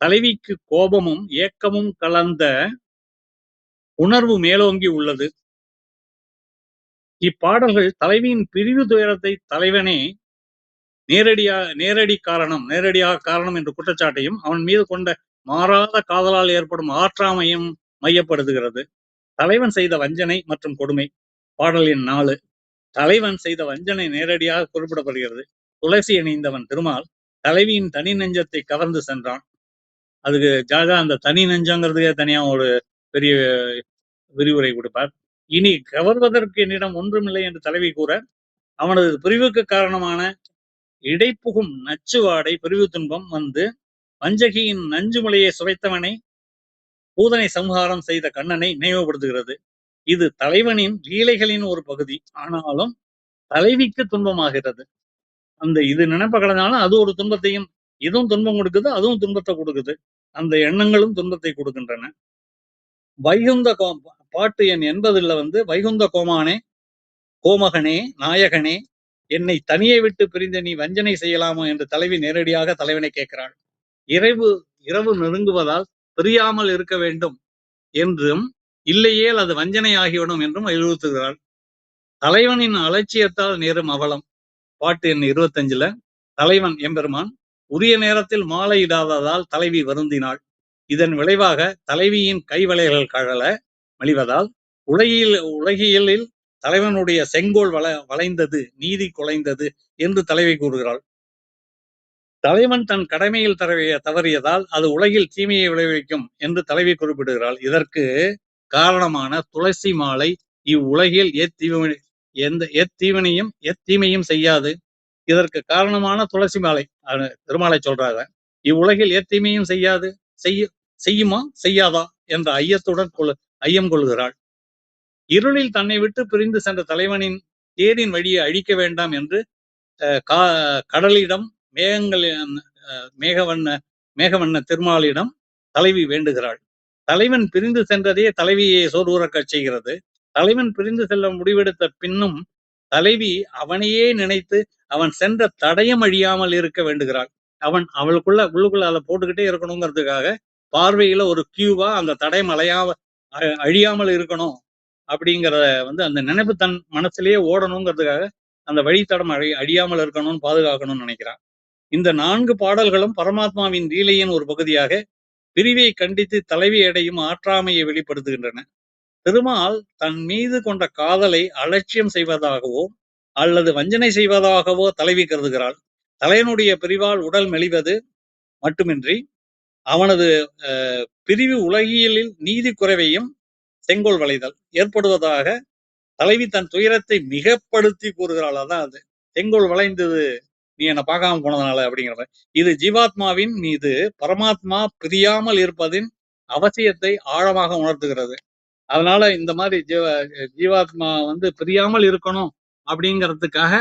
தலைவிக்கு கோபமும் ஏக்கமும் கலந்த உணர்வு மேலோங்கி உள்ளது. இப்பாடல்கள் தலைவியின் பிரிவு துயரத்தை தலைவனே நேரடியாக காரணம் என்று குற்றச்சாட்டையும் அவன் மீது கொண்ட மாறாத காதலால் ஏற்படும் ஆற்றாமையும் மையப்படுத்துகிறது. தலைவன் செய்த வஞ்சனை மற்றும் கொடுமை. பாடல் எண் 4. தலைவன் செய்த வஞ்சனை நேரடியாக குறிப்பிடப்படுகிறது. துளசி அணிந்தவன் திருமால் தலைவியின் தனி நெஞ்சத்தை கவர்ந்து சென்றான். அதுக்கு ஜாகா அந்த தனி நெஞ்சங்கிறதுக்கே தனியா ஒரு பெரிய விரிவுரை கொடுப்பார். இனி கவர்வதற்கு என்னிடம் ஒன்றுமில்லை என்று தலைவி கூற அவனது பிரிவுக்கு காரணமான இடைப்புகும் நச்சுவாடை பிரிவு துன்பம் வஞ்சகியின் நஞ்சு முலையை சுவைத்தவனை பூதனை சம்ஹாரம் செய்த கண்ணனை நினைவுபடுத்துகிறது. இது தலைவனின் லீலைகளின் ஒரு பகுதி, ஆனாலும் தலைவிக்கு துன்பமாகிறது. இது நினைப்ப கடந்தாலும் அது ஒரு துன்பத்தையும், இதுவும் துன்பம் கொடுக்குது, அதுவும் துன்பத்தை கொடுக்குது. அந்த எண்ணங்களும் துன்பத்தை கொடுக்கின்றன. வைகுந்த பாட்டு எண் 80 வைகுந்த கோமகனே நாயகனே, என்னை தனியை விட்டு பிரிந்த நீ வஞ்சனை செய்யலாமோ என்று தலைவி நேரடியாக தலைவனை கேட்கிறாள். இரவு நெருங்குவதால் பிரியாமல் இருக்க வேண்டும் என்றும், இல்லையேல் அது வஞ்சனை ஆகிவிடும் என்றும் வலியுறுத்துகிறாள். தலைவனின் அலட்சியத்தால் நேரும் அவலம். பாட்டு எண் 25 தலைவன் எம்பெருமான் உரிய நேரத்தில் மாலையிடாததால் தலைவி வருந்தினாள். இதன் விளைவாக தலைவியின் கைவளையல்கள் கழல மலிவதால் உலகியலில் தலைவனுடைய செங்கோல் வளைந்தது, நீதி குலைந்தது என்று தலைவி கூறுகிறாள். தலைவன் தன் கடமையில் தவறியதால் அது உலகில் தீமையை விளைவிக்கும் என்று தலைவி குறிப்பிடுகிறாள். இதற்கு காரணமான துளசி மாலை இவ்வுலகில் எத்தீமையும் செய்யாது. இதற்கு காரணமான துளசி மாலை திருமாலை சொல்றாங்க. இவ்வுலகில் எத்தீமையும் செய்யாது, செய்யுமா செய்யாதா என்ற ஐயம் கொள்கிறாள். இருளில் தன்னை விட்டு பிரிந்து சென்ற தலைவனின் தேரின் வழியை அழிக்க வேண்டாம் என்று கடலிடம் மேகவண்ண திருமாலிடம் தலைவி வேண்டுகிறாள். தலைவன் பிரிந்து சென்றதே தலைவியை சோர்வுறக்கச் செய்கிறது. தலைவன் பிரிந்து செல்ல முடிவெடுத்த பின்னும் தலைவி அவனையே நினைத்து அவன் சென்ற தடயம் அழியாமல் இருக்க வேண்டுகிறாள். உள்ளுக்குள்ள அதை போட்டுக்கிட்டே இருக்கணுங்கிறதுக்காக பார்வையில ஒரு கியூவா அந்த தடயம் அழியாமல் இருக்கணும் அப்படிங்கிறத அந்த நினைப்பு தன் மனசுலயே ஓடணுங்கிறதுக்காக அந்த வழித்தடம் அழியாமல் இருக்கணும்னு பாதுகாக்கணும்னு நினைக்கிறான். இந்த 4 பாடல்களும் பரமாத்மாவின் லீலையின் ஒரு பகுதியாக பிரிவை கண்டித்து தலைவி அடையும் ஆற்றாமையை வெளிப்படுத்துகின்றன. திருமால் தன் மீது கொண்ட காதலை அலட்சியம் செய்வதாகவோ அல்லது வஞ்சனை செய்வதாகவோ தலைவி கருதுகிறாள். தலைவனுடைய பிரிவால் உடல் மெலிவது மட்டுமின்றி அவனது பிரிவு உலகியலில் நீதி குறைவையும் செங்கோல் வளைதல் ஏற்படுவதாக தலைவி தன் துயரத்தை மிகப்படுத்தி கூறுகிறாள். அதான் அது செங்கோல் வளைந்தது நீ என்னை பார்க்காம போனதுனால அப்படிங்கிற. இது ஜீவாத்மாவின் மீது பரமாத்மா பிரியாமல் இருப்பதின் அவசியத்தை ஆழமாக உணர்த்துகிறது. அதனால இந்த மாதிரி ஜீவாத்மா பிரியாமல் இருக்கணும் அப்படிங்கிறதுக்காக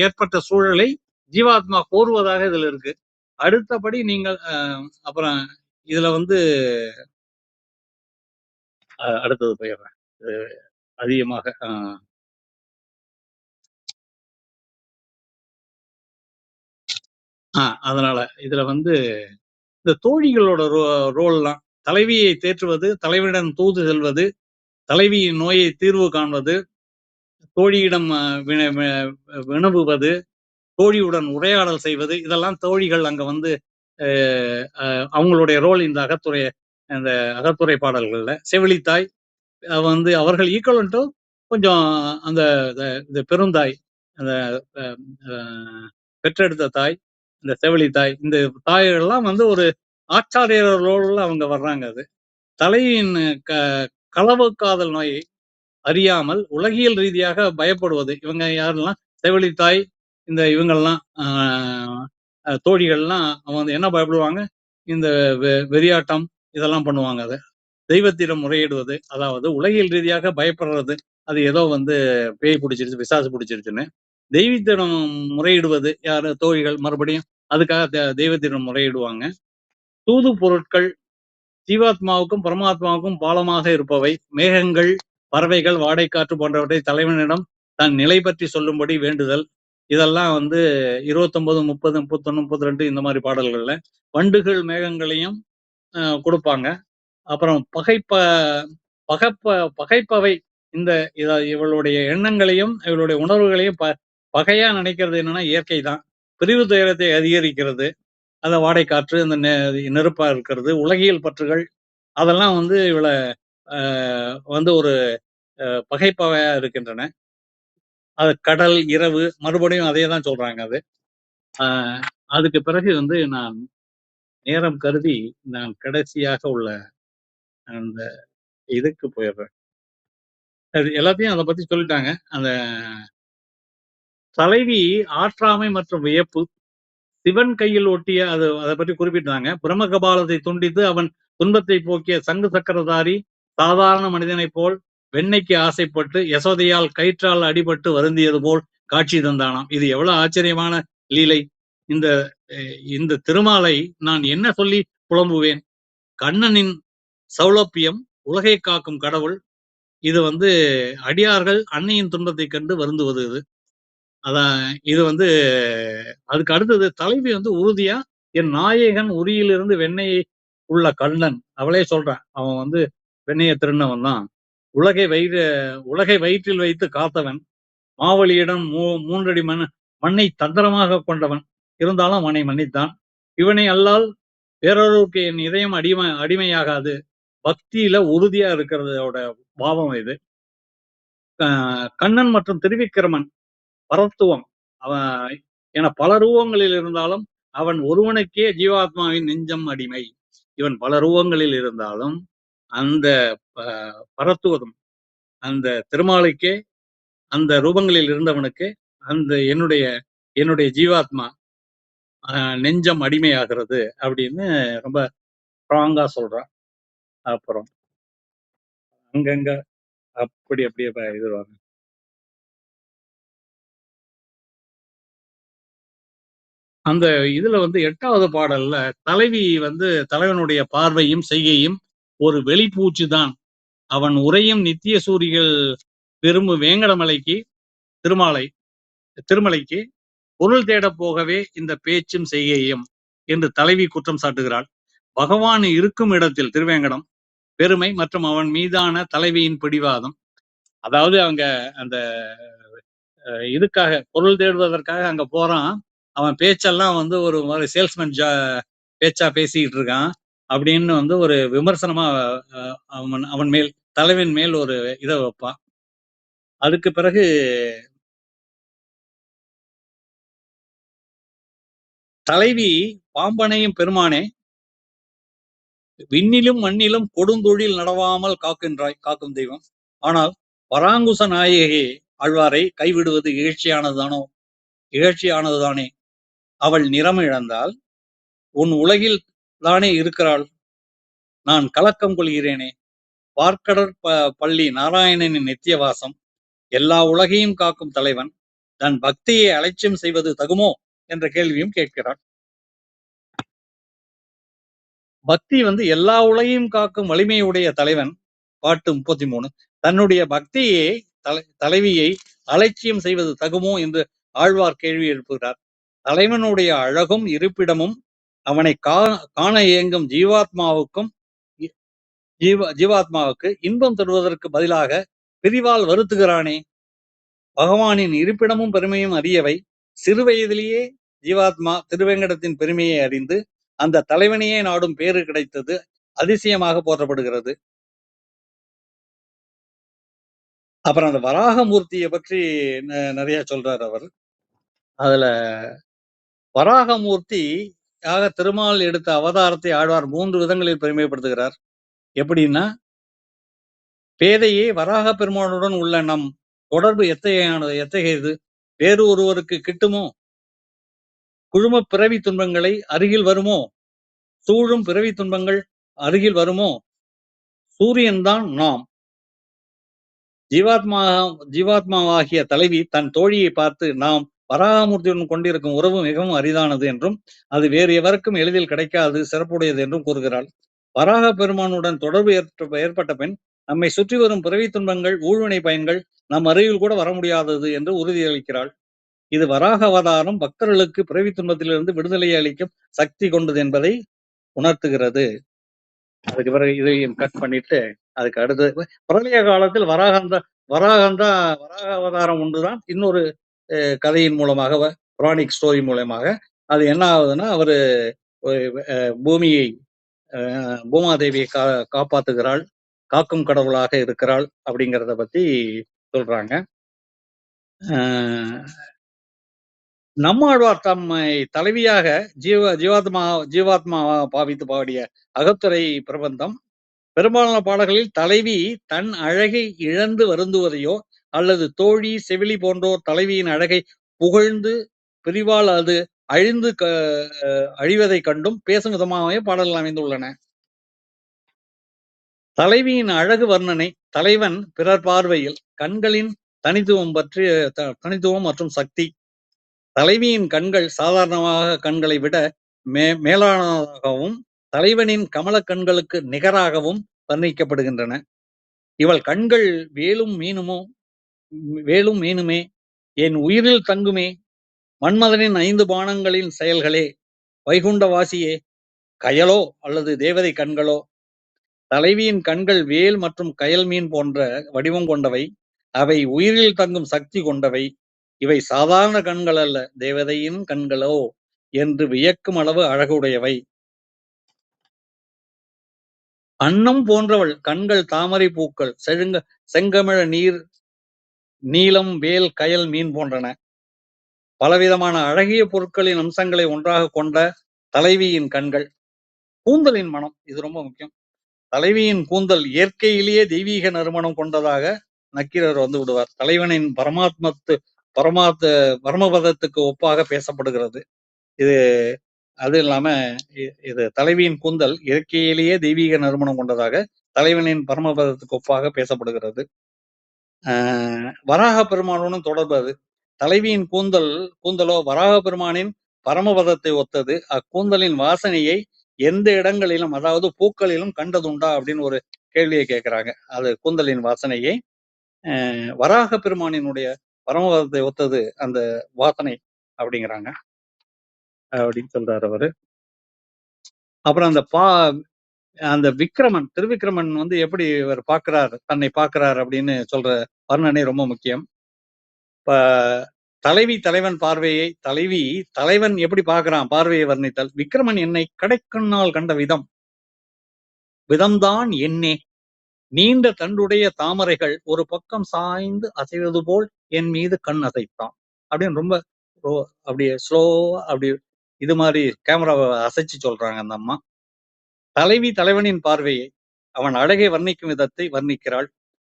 ஏற்பட்ட சூழலை ஜீவாத்மா கோருவதாக இதுல இருக்கு. அடுத்தபடி நீங்கள் அப்புறம் இதுல அடுத்தது போயிடுறேன் அதிகமாக. அதனால இதுல இந்த தோழிகளோட ரோல்லாம் தலைவியை தேற்றுவது, தலைவியிடம் தூது செல்வது, தலைவியின் நோயை தீர்வு காண்பது, தோழியிடம் வினவுவது, தோழியுடன் உரையாடல் செய்வது, இதெல்லாம் தோழிகள் அங்க அவங்களுடைய ரோல் இந்த அகத்துறை பாடல்கள்ல. செவிலித்தாய் அவர்கள் ஈக்குவல் டு கொஞ்சம் அந்த பெருந்தாய், அந்த பெற்றெடுத்த தாய், இந்த செவிலித்தாய், இந்த தாய்கள்லாம் ஒரு ஆச்சாரியர் ரோல்ல அவங்க வர்றாங்க. அது தலையின் களவு காதல் நோயை அறியாமல் உலகியல் ரீதியாக பயப்படுவது. இவங்க யாரெல்லாம் செவிலித்தாய், இந்த இவங்கெல்லாம் தோழிகள்லாம் என்ன பயப்படுவாங்க, இந்த வெறியாட்டம் இதெல்லாம் பண்ணுவாங்க. அதை தெய்வத்திடம் முறையிடுவது, அதாவது உலகியல் ரீதியாக பயப்படுறது, அது ஏதோ பேய் பிடிச்சிருச்சு, பிசாசு பிடிச்சிருச்சுன்னு தெய்வத்திடம் முறையிடுவது யாரு, தோழிகள். மறுபடியும் அதுக்காக தெய்வத்திடம் முறையிடுவாங்க. தூது பொருட்கள் ஜீவாத்மாவுக்கும் பரமாத்மாவுக்கும் பாலமாக இருப்பவை. மேகங்கள், பறவைகள், வாடைக்காற்று போன்றவற்றை தலைவனிடம் தன் நிலை பற்றி சொல்லும்படி வேண்டுதல். இதெல்லாம் 29, 30, 31, 32 இந்த மாதிரி பாடல்கள்ல வண்டுகள் மேகங்களையும் கொடுப்பாங்க. அப்புறம் பகைப்பவை இவளுடைய எண்ணங்களையும் இவளுடைய உணர்வுகளையும் பகையா நினைக்கிறது என்னன்னா இயற்கை தான். பிரிவு துயரத்தை அதிகரிக்கிறது, அந்த வாடைக்காற்று, அந்த நெருப்பா இருக்கிறது, உலகியல் பற்றுகள், அதெல்லாம் இவளை ஒரு பகைப்பவையா இருக்கின்றன. அது கடல், இரவு, மறுபடியும் அதே தான் சொல்றாங்க. அது அதுக்கு பிறகு நான் நேரம் கருதி நான் கடைசியாக உள்ள அந்த இதுக்கு போயிடுறேன். எல்லாத்தையும் அதை பத்தி சொல்லிட்டாங்க. அந்த தலைவி ஆற்றாமை மற்றும் வியப்பு சிவன் கையில் ஒட்டிய அதை பற்றி குறிப்பிட்டாங்க. பிரம்ம கபாலத்தை துண்டித்து அவன் துன்பத்தை போக்கிய சங்கு சக்கரதாரி சாதாரண மனிதனை போல் வெண்ணைக்கு ஆசைப்பட்டு யசோதையால் கயிற்றால் அடிபட்டு வருந்தியது போல் காட்சி தந்தானாம். இது எவ்வளவு ஆச்சரியமான லீலை! இந்த திருமாலை நான் என்ன சொல்லி புலம்புவேன்? கண்ணனின் சௌலபியம், உலகை காக்கும் கடவுள். இது அடியார்கள் அன்னையின் துன்பத்தை கண்டு வருந்துவது. அதான் இது அதுக்கு அடுத்தது தலைவி உறுதியா என் நாயகன் உரியிலிருந்து வெண்ணையை உள்ள கண்ணன். அவளே சொல்றான், அவன் வெண்ணையை திருநவன் தான். உலகை வயிற்றில் வைத்து காத்தவன், மாவலியிடம் 3 அடி மண்ணை தந்திரமாக கொண்டவன், இருந்தாலும் அவனை மன்னித்தான். இவனை அல்லால் வேறொருவருக்கு என் இதயம் அடிமையாகாது. பக்தியில உறுதியா இருக்கிறதோட பாவம் இது. கண்ணன் மற்றும் திருவிக்கிரமன் பரத்துவம் அவன் என பல ரூபங்களில் இருந்தாலும் அவன் ஒருவனுக்கே ஜீவாத்மாவின் நெஞ்சம் அடிமை. இவன் பல ரூபங்களில் இருந்தாலும் அந்த பரத்துவம் அந்த திருமாலுக்கே, அந்த ரூபங்களில் இருந்தவனுக்கு அந்த என்னுடைய ஜீவாத்மா நெஞ்சம் அடிமையாகிறது அப்படின்னு ரொம்ப ஸ்ட்ராங்கா சொல்றான். அப்புறம் அங்கங்க அப்படி அப்படியே இதுவாங்க. அந்த இதுல 8வது பாடல்ல தலைவி தலைவனுடைய பார்வையும் செய்கையும் ஒரு வெளிப்பூச்சு தான். அவன் உரையும் நித்திய சூரிகள் விரும்பு வேங்கடமலைக்கு திருமலைக்கு பொருள் தேடப் போகவே இந்த பேச்சும் செய்கையும் என்று தலைவி குற்றம் சாட்டுகிறாள். பகவான் இருக்கும் இடத்தில் திருவேங்கடம் பெருமை மற்றும் அவன் மீதான தலைவியின் பிடிவாதம். அதாவது அவங்க அந்த இதுக்காக பொருள் தேடுவதற்காக அங்க போறான். அவன் பேச்செல்லாம் ஒரு மாதிரி சேல்ஸ்மேன் பேச்சா பேசிக்கிட்டு இருக்கான் அப்படின்னு ஒரு விமர்சனமா அவன் மேல் தலைவன் மேல் ஒரு இதை வைப்பான். அதுக்கு பிறகு தலைவி பாம்பனையும் பெருமானே விண்ணிலும் மண்ணிலும் கொடுந்தொழில் நடவாமல் காக்கும் தெய்வம். ஆனால் பராங்குச நாயகி ஆழ்வாரை கைவிடுவது இகழ்ச்சியானதுதானே. அவள் நிறம் இழந்தால் உன் உலகில் தானே இருக்கிறாள். நான் கலக்கம் கொள்கிறேனே. பார்க்கடற் பள்ளி நாராயணனின் நித்தியவாசம் எல்லா உலகையும் காக்கும் தலைவன் தன் பக்தியை அலட்சியம் செய்வது தகுமோ என்ற கேள்வியும் கேட்கிறான். பக்தி எல்லா உலகையும் காக்கும் வலிமையுடைய தலைவன். பாட்டு 33. தன்னுடைய பக்தியை தலைவியை அலட்சியம் செய்வது தகுமோ என்று ஆழ்வார் கேள்வி எழுப்புகிறார். தலைவனுடைய அழகும் இருப்பிடமும் அவனை காண இயங்கும் ஜீவாத்மாவுக்கு இன்பம் தருவதற்கு பதிலாக பிரிவால் வருத்துகிறானே. பகவானின் இருப்பிடமும் பெருமையும் அறியவை. சிறு வயதிலேயே ஜீவாத்மா திருவேங்கடத்தின் பெருமையை அறிந்து அந்த தலைவனையே நாடும் பேறு கிடைத்தது அதிசயமாக போற்றப்படுகிறது. அப்புறம் அந்த வராகமூர்த்தியை பற்றி நிறைய சொல்றார் அவர். அதுல வராகமூர்த்தியாக திருமால் எடுத்த அவதாரத்தை ஆழ்வார் 3 விதங்களில் பெருமைப்படுத்துகிறார். எப்படின்னா, பேதையே வராக பெருமானுடன் உள்ள நம் தொடர்பு எத்தகையது வேறு ஒருவருக்கு கிட்டுமோ? குழும பிறவி துன்பங்களை அருகில் வருமோ? சூழும் பிறவி துன்பங்கள் அருகில் வருமோ? சூரியன்தான் நாம். ஜீவாத்மாவாகிய தலைவி தன் தோழியை பார்த்து நாம் வராகமூர்த்தியுடன் கொண்டிருக்கும் உறவு மிகவும் அரிதானது என்றும் அது வேறு எவருக்கும் எளிதில் கிடைக்காது, சிறப்புடையது என்றும் கூறுகிறாள். வராக பெருமானுடன் தொடர்பு ஏற்பட்ட பின் நம்மை சுற்றி வரும் பிறவி துன்பங்கள், ஊழ்வினை பயன்கள் நம் அருகில் கூட வர முடியாதது என்று உறுதியளிக்கிறாள். இது வராக அவதாரம் பக்தர்களுக்கு பிறவி துன்பத்திலிருந்து விடுதலையை அளிக்கும் சக்தி கொண்டது என்பதை உணர்த்துகிறது. அதுக்கு பிறகு இதையும் கட் பண்ணிட்டு அதுக்கு அடுத்து பிரளய காலத்தில் வராக அவதாரம் ஒன்றுதான் இன்னொரு கதையின் மூலமாக புராணிக் ஸ்டோரி மூலமாக அது என்ன ஆகுதுன்னா, அவரு பூமியை பூமாதேவியை காப்பாத்துகிறாள், காக்கும் கடவுளாக இருக்கிறாள் அப்படிங்கிறத பத்தி சொல்றாங்க. நம்மாழ்வார் தம்மை தலைவியாக ஜீவாத்மா பாவித்து பாடிய அகத்துறை பிரபந்தம் பெரும்பாலான பாடல்களில் தலைவி தன் அழகை இழந்து வருந்துவதையோ அல்லது தோழி செவிலி போன்றோர் தலைவியின் அழகை புகழ்ந்து பிரிவால் அது அழிவதை கண்டும் பேசும் விதமாகவே பாடல்கள் அமைந்துள்ளன. தலைவியின் அழகு வர்ணனை தலைவன் பிறர் பார்வையில் கண்களின் தனித்துவம் மற்றும் சக்தி. தலைவியின் கண்கள் சாதாரணமாக கண்களை விட மேலானதாகவும் தலைவனின் கமல கண்களுக்கு நிகராகவும் வர்ணிக்கப்படுகின்றன. இவள் கண்கள் வேலும் மீனுமே என் உயிரில் தங்குமே, மன்மதனின் 5 பானங்களின் செயல்களே, வைகுண்ட வாசியே, கயலோ அல்லது தேவதை கண்களோ. தலைவியின் கண்கள் வேல் மற்றும் கயல் மீன் போன்ற வடிவம் கொண்டவை. அவை உயிரில் தங்கும் சக்தி கொண்டவை. இவை சாதாரண கண்கள் அல்ல, தேவதையின் கண்களோ என்று வியக்கும் அளவு அழகுடையவை. அன்னம் போன்றவள் கண்கள் தாமரை பூக்கள் செங்கமிழ நீர் நீலம் வேல் கயல் மீன் போன்றன. பலவிதமான அழகிய பொருட்களின் அம்சங்களை ஒன்றாக கொண்ட தலைவியின் கண்கள். கூந்தலின் மனம், இது ரொம்ப முக்கியம். தலைவியின் கூந்தல் இயற்கையிலேயே தெய்வீக நறுமணம் கொண்டதாக நக்கீரர் விடுவார். தலைவனின் பரமபதத்துக்கு ஒப்பாக பேசப்படுகிறது. இது அது இல்லாம இது தலைவியின் கூந்தல் இயற்கையிலேயே தெய்வீக நறுமணம் கொண்டதாக தலைவனின் பரமபதத்துக்கு ஒப்பாக பேசப்படுகிறது. வராக பெருமானுடன் தொடர்பு அது. தலைவியின் கூந்தலோ வராக பெருமானின் பரமபதத்தை ஒத்தது. அக்கூந்தலின் வாசனையை எந்த இடங்களிலும், அதாவது பூக்களிலும் கண்டதுண்டா அப்படின்னு ஒரு கேள்வியை கேட்கிறாங்க. அது கூந்தலின் வாசனையை வராக பெருமானினுடைய பரமபதத்தை ஒத்தது அந்த வாசனை அப்படிங்கிறாங்க அப்படின்னு சொல்றாரு அவரு. அப்புறம் அந்த விக்ரமன், திருவிக்கிரமன் எப்படி இவர் பார்க்கிறார், தன்னை பார்க்கிறார் அப்படின்னு சொல்ற வர்ணனை ரொம்ப முக்கியம். இப்ப தலைவி தலைவன் பார்வையை, தலைவன் எப்படி பார்க்கிறான் பார்வையை வர்ணித்தல். விக்ரமன் என்னை கடைக்கண்ணால் கண்ட விதம்தான் என்னே. நீண்ட தண்டுடைய தாமரைகள் ஒரு பக்கம் சாய்ந்து அசைவது போல் என் மீது கண் அசைத்தான் அப்படின்னு ரொம்ப அப்படியே ஸ்லோவா அப்படி இது மாதிரி கேமராவை அசைச்சு சொல்றாங்க அந்த அம்மா. தலைவி தலைவனின் பார்வையை, அவன் அழகை வர்ணிக்கும் விதத்தை வர்ணிக்கிறாள்.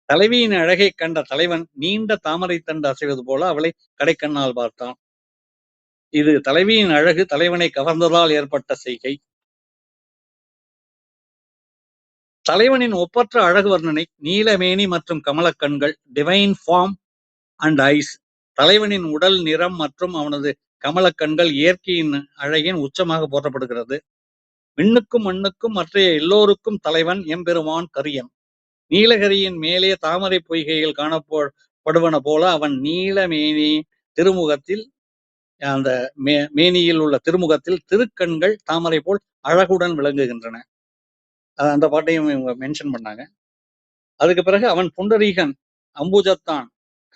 தலைவியின் அழகை கண்ட தலைவன் நீண்ட தாமரை தண்டு அசைவது போல அவளை கடைக்கண்ணால் பார்த்தான். இது தலைவியின் அழகு தலைவனை கவர்ந்ததால் ஏற்பட்ட செய்கை. தலைவனின் ஒப்பற்ற அழகு வர்ணனை. நீலமேனி மற்றும் கமலக்கண்கள், டிவைன் ஃபார்ம் அண்ட் ஐஸ். தலைவனின் உடல் நிறம் மற்றும் அவனது கமலக்கண்கள் இயற்கையின் அழகின் உச்சமாக போற்றப்படுகிறது. விண்ணுக்கும் மண்ணுக்கும் மற்றைய எல்லோருக்கும் தலைவன் எம்பெருமான் கரியன். நீலகிரியின் மேலே தாமரை பொய்கையில் காணப்படுவன போல அவன் நீலமேனி திருமுகத்தில், அந்த மேனியில் உள்ள திருமுகத்தில் திருக்கண்கள் தாமரை போல் அழகுடன் விளங்குகின்றன. அந்த பாட்டையும் இவங்க மென்ஷன் பண்ணாங்க. அதுக்கு பிறகு அவன் புண்டரீகன், அம்புஜத்தான்,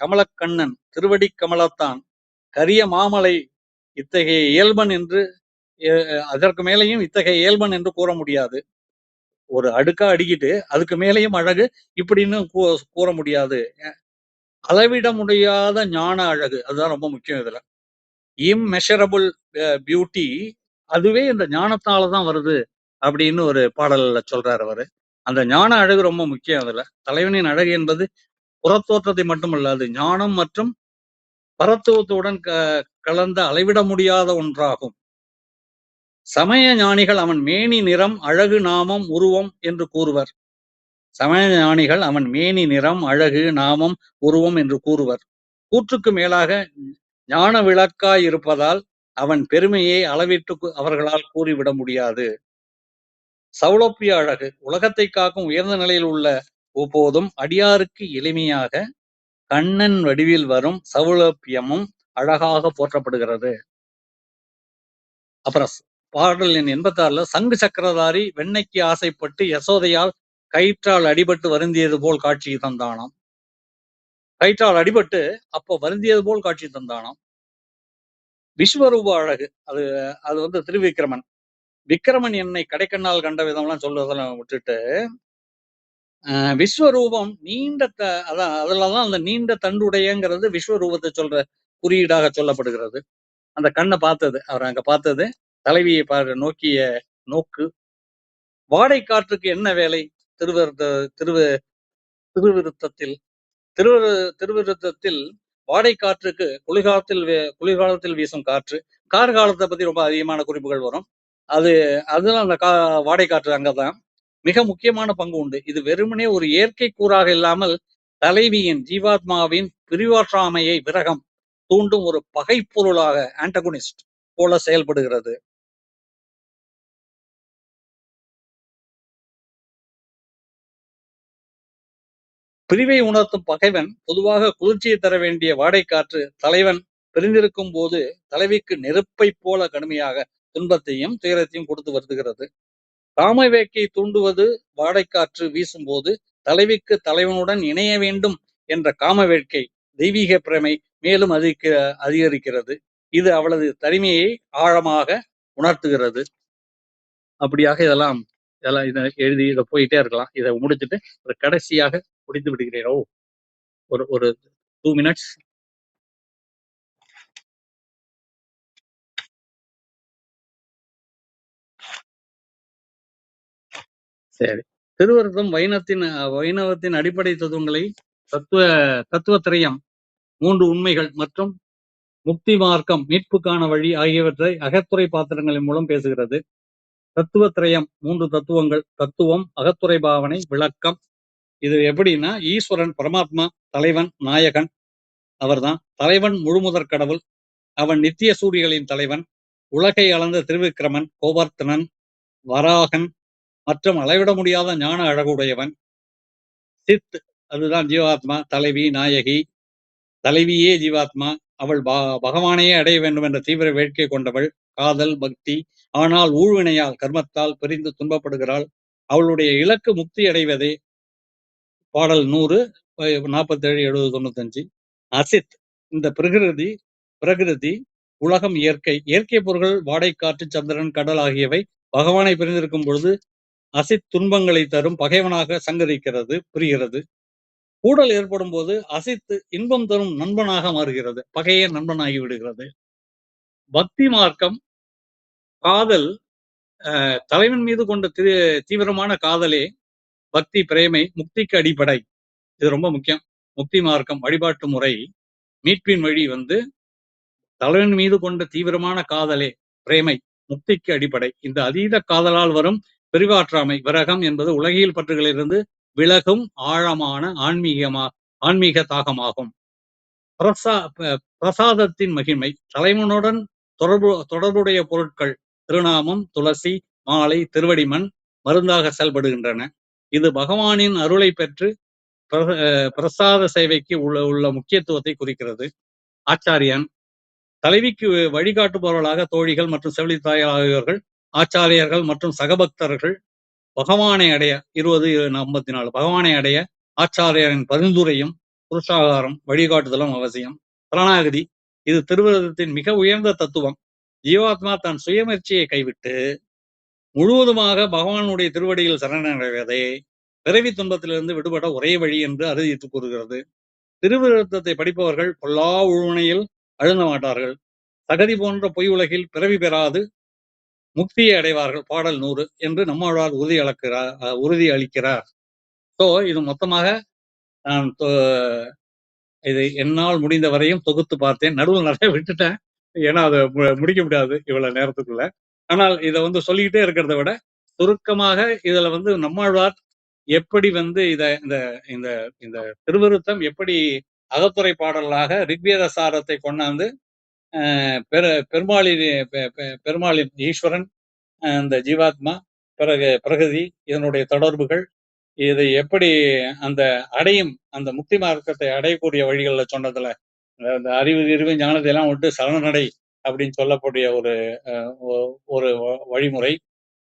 கமலக்கண்ணன், திருவடி கமலத்தான், கரிய மாமலை, இத்தகைய இயல்பன் என்று, அதற்கு மேலேயும் இத்தகைய இயல்பன் என்று கூற முடியாது. ஒரு அடுக்கா அடிக்கிட்டு அதுக்கு மேலேயும் அழகு இப்படின்னு கூற முடியாது. அளவிட முடியாத ஞான அழகு, அதுதான் ரொம்ப முக்கியம் இதுல. இம்மெஷரபிள் பியூட்டி, அதுவே இந்த ஞானத்தாலதான் வருது அப்படின்னு ஒரு பாடல்ல சொல்றாரு அவரு. அந்த ஞான அழகு ரொம்ப முக்கியம் அதுல. தலைவனின் அழகு என்பது புறத்தோற்றத்தை மட்டுமல்ல, அது ஞானம் மற்றும் பரத்துவத்துடன் கலந்த அளவிட முடியாத ஒன்றாகும். சமய ஞானிகள் அவன் மேனி நிறம், அழகு, நாமம், உருவம் என்று கூறுவர். சமய ஞானிகள் அவன் மேனி நிறம், அழகு, நாமம், உருவம் என்று கூறுவர். கூற்றுக்கு மேலாக ஞான விளக்காய் இருப்பதால் அவன் பெருமையை அளவிட்டு அவர்களால் கூறிவிட முடியாது. சௌலபிய அழகு. உலகத்தை காக்கும் உயர்ந்த நிலையில் உள்ள போதும் அடியாருக்கு எளிமையாக கண்ணன் வடிவில் வரும் சௌலபியமும் அழகாக போற்றப்படுகிறது. அப்புறம் பாடல் எண் 86ல சங்கு சக்கரதாரி வெண்ணைக்கு ஆசைப்பட்டு யசோதையால் கயிற்றால் அடிபட்டு வருந்தியது போல் காட்சி தந்தானாம். கயிற்றால் அடிபட்டு அப்போ வருந்தியது போல் காட்சி தந்தானாம். விஸ்வரூப அழகு. அது திருவிக்கிரமன். விக்கிரமன் என்னை கடைக்கண்ணால் கண்ட விதம்லாம் சொல்றதெல்லாம் விட்டுட்டு விஸ்வரூபம் நீண்ட அதுலதான் அந்த நீண்ட தண்டுடையங்கிறது விஸ்வரூபத்தை சொல்ற குறியீடாக சொல்லப்படுகிறது. அந்த கண்ணை பார்த்தது, அவர் அங்க பார்த்தது தலைவியை நோக்கிய நோக்கு. வாடை காற்றுக்கு என்ன வேலை? திருவிருத்தத்தில் வாடை காற்றுக்கு குளிர்காலத்தில் வீசும் காற்று. கார்காலத்தை பத்தி ரொம்ப அதிகமான குறிப்புகள் வரும். அதுதான் அந்த வாடை காற்று அங்கதான் மிக முக்கியமான பங்கு உண்டு. இது வெறுமனே ஒரு இயற்கை கூறாக இல்லாமல் தலைவியின் ஜீவாத்மாவின் பிரிவாற்றாமையை விரகம் தூண்டும் ஒரு பகைப்பொருளாக, ஆன்டகோனிஸ்ட் போல செயல்படுகிறது. பிரிவை உணர்த்தும் பகைவன் பொதுவாக குளிர்ச்சியை தர வேண்டிய வாடை காற்று தலைவன் பிரிந்திருக்கும் போது தலைவிக்கு நெருப்பை போல கடுமையாக துன்பத்தையும் துயரத்தையும் கொடுத்து வருகிறது. காம வேட்கை தூண்டுவது வாடைக்காற்று வீசும்போது தலைவிக்கு தலைவனுடன் இணைய வேண்டும் என்ற காம வேட்கை, தெய்வீக பிரமை மேலும் அதிகரிக்கிறது. இது அவளது தனிமையை ஆழமாக உணர்த்துகிறது. அப்படியாக இதெல்லாம் இதை எழுதி இதை போயிட்டே இருக்கலாம். இதை முடிச்சுட்டு கடைசியாக முடித்து விடுகிறேன். ஒரு ஒரு 2 மினிட்ஸ். சரி. திருவருத்தம் வைணவத்தின் அடிப்படை தத்துவங்களை தத்துவத்திரயம், 3 உண்மைகள் மற்றும் முக்தி மார்க்கம், மீட்புக்கான வழி ஆகியவற்றை அகத்துறை பாத்திரங்களின் மூலம் பேசுகிறது. தத்துவத்திரயம் 3 தத்துவங்கள்: தத்துவம், அகத்துறை பாவனை, விளக்கம். இது எப்படின்னா, ஈஸ்வரன் பரமாத்மா, தலைவன், நாயகன் அவர்தான். தலைவன் முழுமுதற் கடவுள், அவன் நித்திய சூரியகளின் தலைவன், உலகை அளந்த திருவிக்கிரமன், கோவர்த்தனன், வராகன் மற்றும் அளவிட முடியாத ஞான அழகுடையவன். சித், அதுதான் ஜீவாத்மா, தலைவி, நாயகி. தலைவியே ஜீவாத்மா, அவள் பகவானையே அடைய வேண்டும் என்ற தீவிர வேட்கை கொண்டவள், காதல், பக்தி. ஆனால் ஊழ்வினையால், கர்மத்தால் பிரிந்து துன்பப்படுகிறாள். அவளுடைய இலக்கு முக்தி அடைவதே. பாடல் 100, 47, 70, 95. அசித், இந்த பிரகிருதி, உலகம், இயற்கை பொருள்கள், வாடை, காற்று, சந்திரன், கடல் ஆகியவை பகவானை பிரிந்திருக்கும் பொழுது அசித் துன்பங்களை தரும் பகைவனாக சங்கரிக்கிறது, புரிகிறது. கூடல் ஏற்படும் போது அசித்து இன்பம் தரும் நண்பனாக மாறுகிறது, பகையே நண்பனாகி விடுகிறது. பக்தி மார்க்கம், காதல், தலைவன் மீது கொண்ட தீவிரமான காதலே பக்தி, பிரேமை, முக்திக்கு அடிப்படை. இது ரொம்ப முக்கியம். முக்தி மார்க்கம் வழிபாட்டு முறை, மீட்பின் வழி தலைவன் மீது கொண்ட தீவிரமான காதலே பிரேமை, முக்திக்கு அடிப்படை. இந்த அதீத காதலால் வரும் பிரிவாற்றாமை, விரகம் என்பது உலகியல் பற்றுகளிலிருந்து விலகும் ஆழமான ஆன்மீக தாகமாகும். பிரசாதத்தின் மகிமை, தலைவனுடன் தொடர்புடைய பொருட்கள், திருநாமம், துளசி மாலை, திருவடிமண் மருந்தாக செயல்படுகின்றன. இது பகவானின் அருளை பெற்று பிரசாத சேவைக்கு உள்ள முக்கியத்துவத்தை குறிக்கிறது. ஆச்சாரியன், தலைவிக்கு வழிகாட்டுபவர்களாக தோழிகள் மற்றும் செவிலித்தாய்கள் ஆகியோர்கள் ஆச்சாரியர்கள் மற்றும் சகபக்தர்கள். பகவானை அடைய 20:54 பகவானை அடைய ஆச்சாரியரின் பரிந்துரையும் புருஷாகாரம் வழிகாட்டுதலும் அவசியம். சரணாகதி, இது திருவிரதத்தின் மிக உயர்ந்த தத்துவம். ஜீவாத்மா தன் சுயமுயற்சியை கைவிட்டு முழுவதுமாக பகவானுடைய திருவடியில் சரணடைவதே பிறவி துன்பத்திலிருந்து விடுபட ஒரே வழி என்று அறிவித்து கூறுகிறது. திருவிரதத்தை படிப்பவர்கள் பொல்லா உழுவனையில் அழுந்த மாட்டார்கள். சகதி போன்ற பொய் உலகில் பிறவி பெறாது முக்தியை அடைவார்கள். பாடல் 100 என்று நம்மாழ்வார் உறுதி அளிக்கிறார். இது மொத்தமாக நான் இது என்னால் முடிந்த வரையும் தொகுத்து பார்த்தேன். நடுவில் நிறைய விட்டுட்டேன், ஏன்னா அதை முடிக்க முடியாது இவ்வளவு நேரத்துக்குள்ள. ஆனால் இதை சொல்லிக்கிட்டே இருக்கிறத விட சுருக்கமாக இதுல நம்மாழ்வார் எப்படி இந்த இந்த திருவிருத்தம் எப்படி அகத்துறை பாடலாக ரிக்வேத சாரத்தை கொண்டாந்து பெருமாளின் ஈஸ்வரன், அந்த ஜீவாத்மா, பிறகு பிரகதி, இதனுடைய தொடர்புகள், இதை எப்படி அந்த முக்தி மார்க்கத்தை அடையக்கூடிய வழிகளில் சொன்னதுல அந்த அறிவு ஞானத்தை எல்லாம் விட்டு சரணடை அப்படின்னு சொல்லக்கூடிய ஒரு வழிமுறை.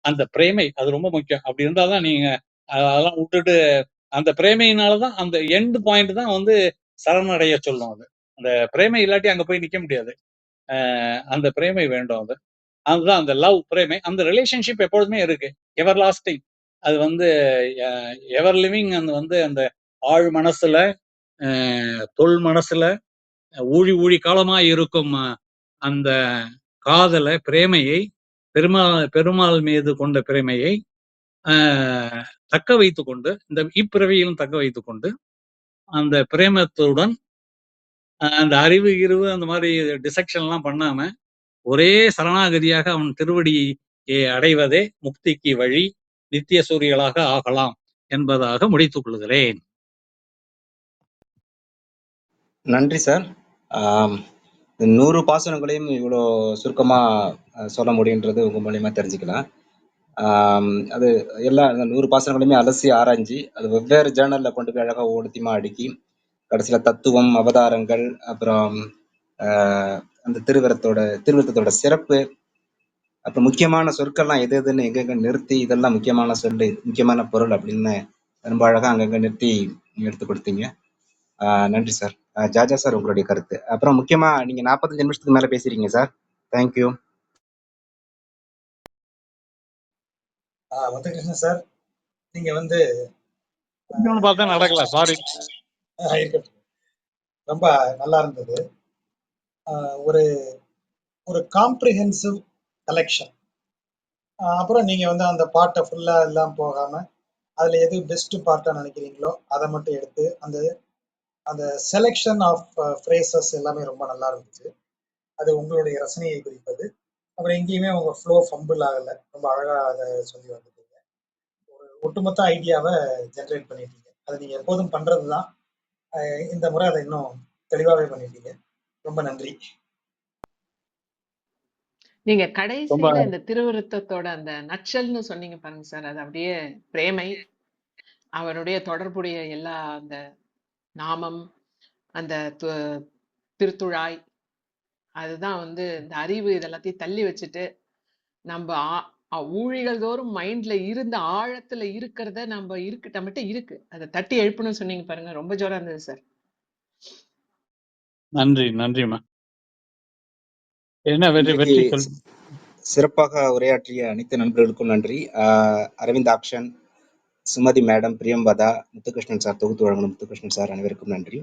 அந்த பிரேமை அது ரொம்ப முக்கியம். அப்படி இருந்தாதான் நீங்க அதெல்லாம் விட்டுட்டு அந்த பிரேமையினாலதான் அந்த எண்ட் பாயிண்ட் தான் சரணடைய சொல்லும். அந்த பிரேமை இல்லாட்டி அங்க போய் நிக்க முடியாது. அந்த பிரேமை வேண்டும். அதுதான் அந்த லவ், பிரேமை. அந்த ரிலேஷன்ஷிப் எப்பொழுதுமே இருக்கு, எவர் லாஸ்டிங். அது எவர் லிவிங். அந்த ஆழ் மனசுல, தொல் மனசுல ஊழி காலமா இருக்கும் அந்த காதலை, பிரேமையை, பெருமாள் மீது கொண்ட பிரேமையை தக்க வைத்துக் கொண்டு, இந்த இப்பிறவியிலும் தக்க வைத்துக் கொண்டு, அந்த பிரேமத்துடன் அந்த அறிவு அந்த மாதிரி டிசெக்ஷன் எல்லாம் பண்ணாம ஒரே சரணாகதியாக அவன் திருவடியை அடைவதே முக்திக்கு வழி, நித்திய சூரியர்களாக ஆகலாம் என்பதாக முடித்துக் கொள்கிறேன். நன்றி சார். 100 பாசுரங்களையும் இவ்வளோ சுருக்கமா சொல்ல முடியுன்றது உங்க மூலியமா தெரிஞ்சுக்கலாம். அது எல்லா 100 பாசுரங்களையுமே அலசி ஆராய்ஞ்சி அது வெவ்வேறு ஜேர்னல்ல கொண்டு போய் அழகா ஒழுத்திமா அடுக்கி கடைசியில தத்துவம், அவதாரங்கள், அப்புறம் அந்த திருவிருத்தத்தோட சிறப்பு, அப்புறம் முக்கியமான சொற்கள்லாம் எது எதுன்னு எங்கெங்க நிறுத்தி இதெல்லாம் முக்கியமான சொல்லு, முக்கியமான பொருள் அப்படின்னு ரொம்ப அழகா அங்கங்க நிறுத்தி எடுத்து கொடுத்தீங்க. நன்றி சார். ஜாஜா சார் உங்களுடைய கருத்து. அப்புறம் முக்கியமா நீங்க 45 நிமிஷத்துக்கு மேல பேசிருக்கீங்க சார். தேங்க்யூ. முத்துகிருஷ்ணன் சார், நீங்க வந்து இன்னொன்னு பார்த்தா நடக்கல, சாரி. இருக்கட்டும். ரொம்ப நல்லா இருந்தது. ஒரு ஒரு காம்ப்ரிஹென்சிவ் கலெக்ஷன். அப்புறம் நீங்க வந்து அந்த பாட்டை ஃபுல்லா எல்லாம் போகாம அதுல எது பெஸ்ட் பார்ட்டா நினைக்கிறீங்களோ அதை மட்டும் எடுத்து அந்த அந்த செலெக்ஷன் ஆஃப் ஃப்ரேசஸ் எல்லாமே ரொம்ப நல்லா இருந்துச்சு. அது உங்களுடைய ரசனையை குறிப்பது. அப்புறம் எங்கேயுமே உங்க ஃப்ளோ ஃபம்பிள் ஆகலை, ரொம்ப அழகா அதை சொல்லி வந்துட்டீங்க. ஒரு ஒட்டுமொத்த ஐடியாவை ஜென்ரேட் பண்ணிட்டீங்க. அது நீங்க எப்போதும் பண்றதுதான். இந்த முறை அதை இன்னும் தெளிவாகவே பண்ணிட்டீங்க. ரொம்ப நன்றி. நீங்க ரொம்ப கடைசியில இந்த திருவிருத்தத்தோட அந்த நச்சல்னு சொன்னீங்க பாருங்க சார், அது அப்படியே பிரேமை, அவருடைய தொடர்புடைய எல்லா அந்த நாமம், அந்த திருத்துழாய், அதுதான் வந்து இந்த அறிவு இதெல்லாத்தையும் தள்ளி வச்சுட்டு நம்ம ஊழிகள் தோறும் மைண்ட்ல இருந்த ஆழத்துல இருக்கிறத நம்ம நம்மகிட்ட இருக்கு, அதை தட்டி எழுப்பணும்னு சொன்னீங்க பாருங்க, ரொம்ப ஜோரா இருந்தது சார். நன்றி, நன்றிம்மா. என்ன இன்றைக்கு வெற்றி சொல். சிறப்பாக உரையாற்றிய அனைத்து நண்பர்களுக்கும் நன்றி. அரவிந்த் ஆக்ஷன், சுமதி மேடம், பிரியம்பதா, முத்துகிருஷ்ணன் சார், தொகுத்து வழங்கணும் முத்துகிருஷ்ணன் சார், அனைவருக்கும் நன்றி.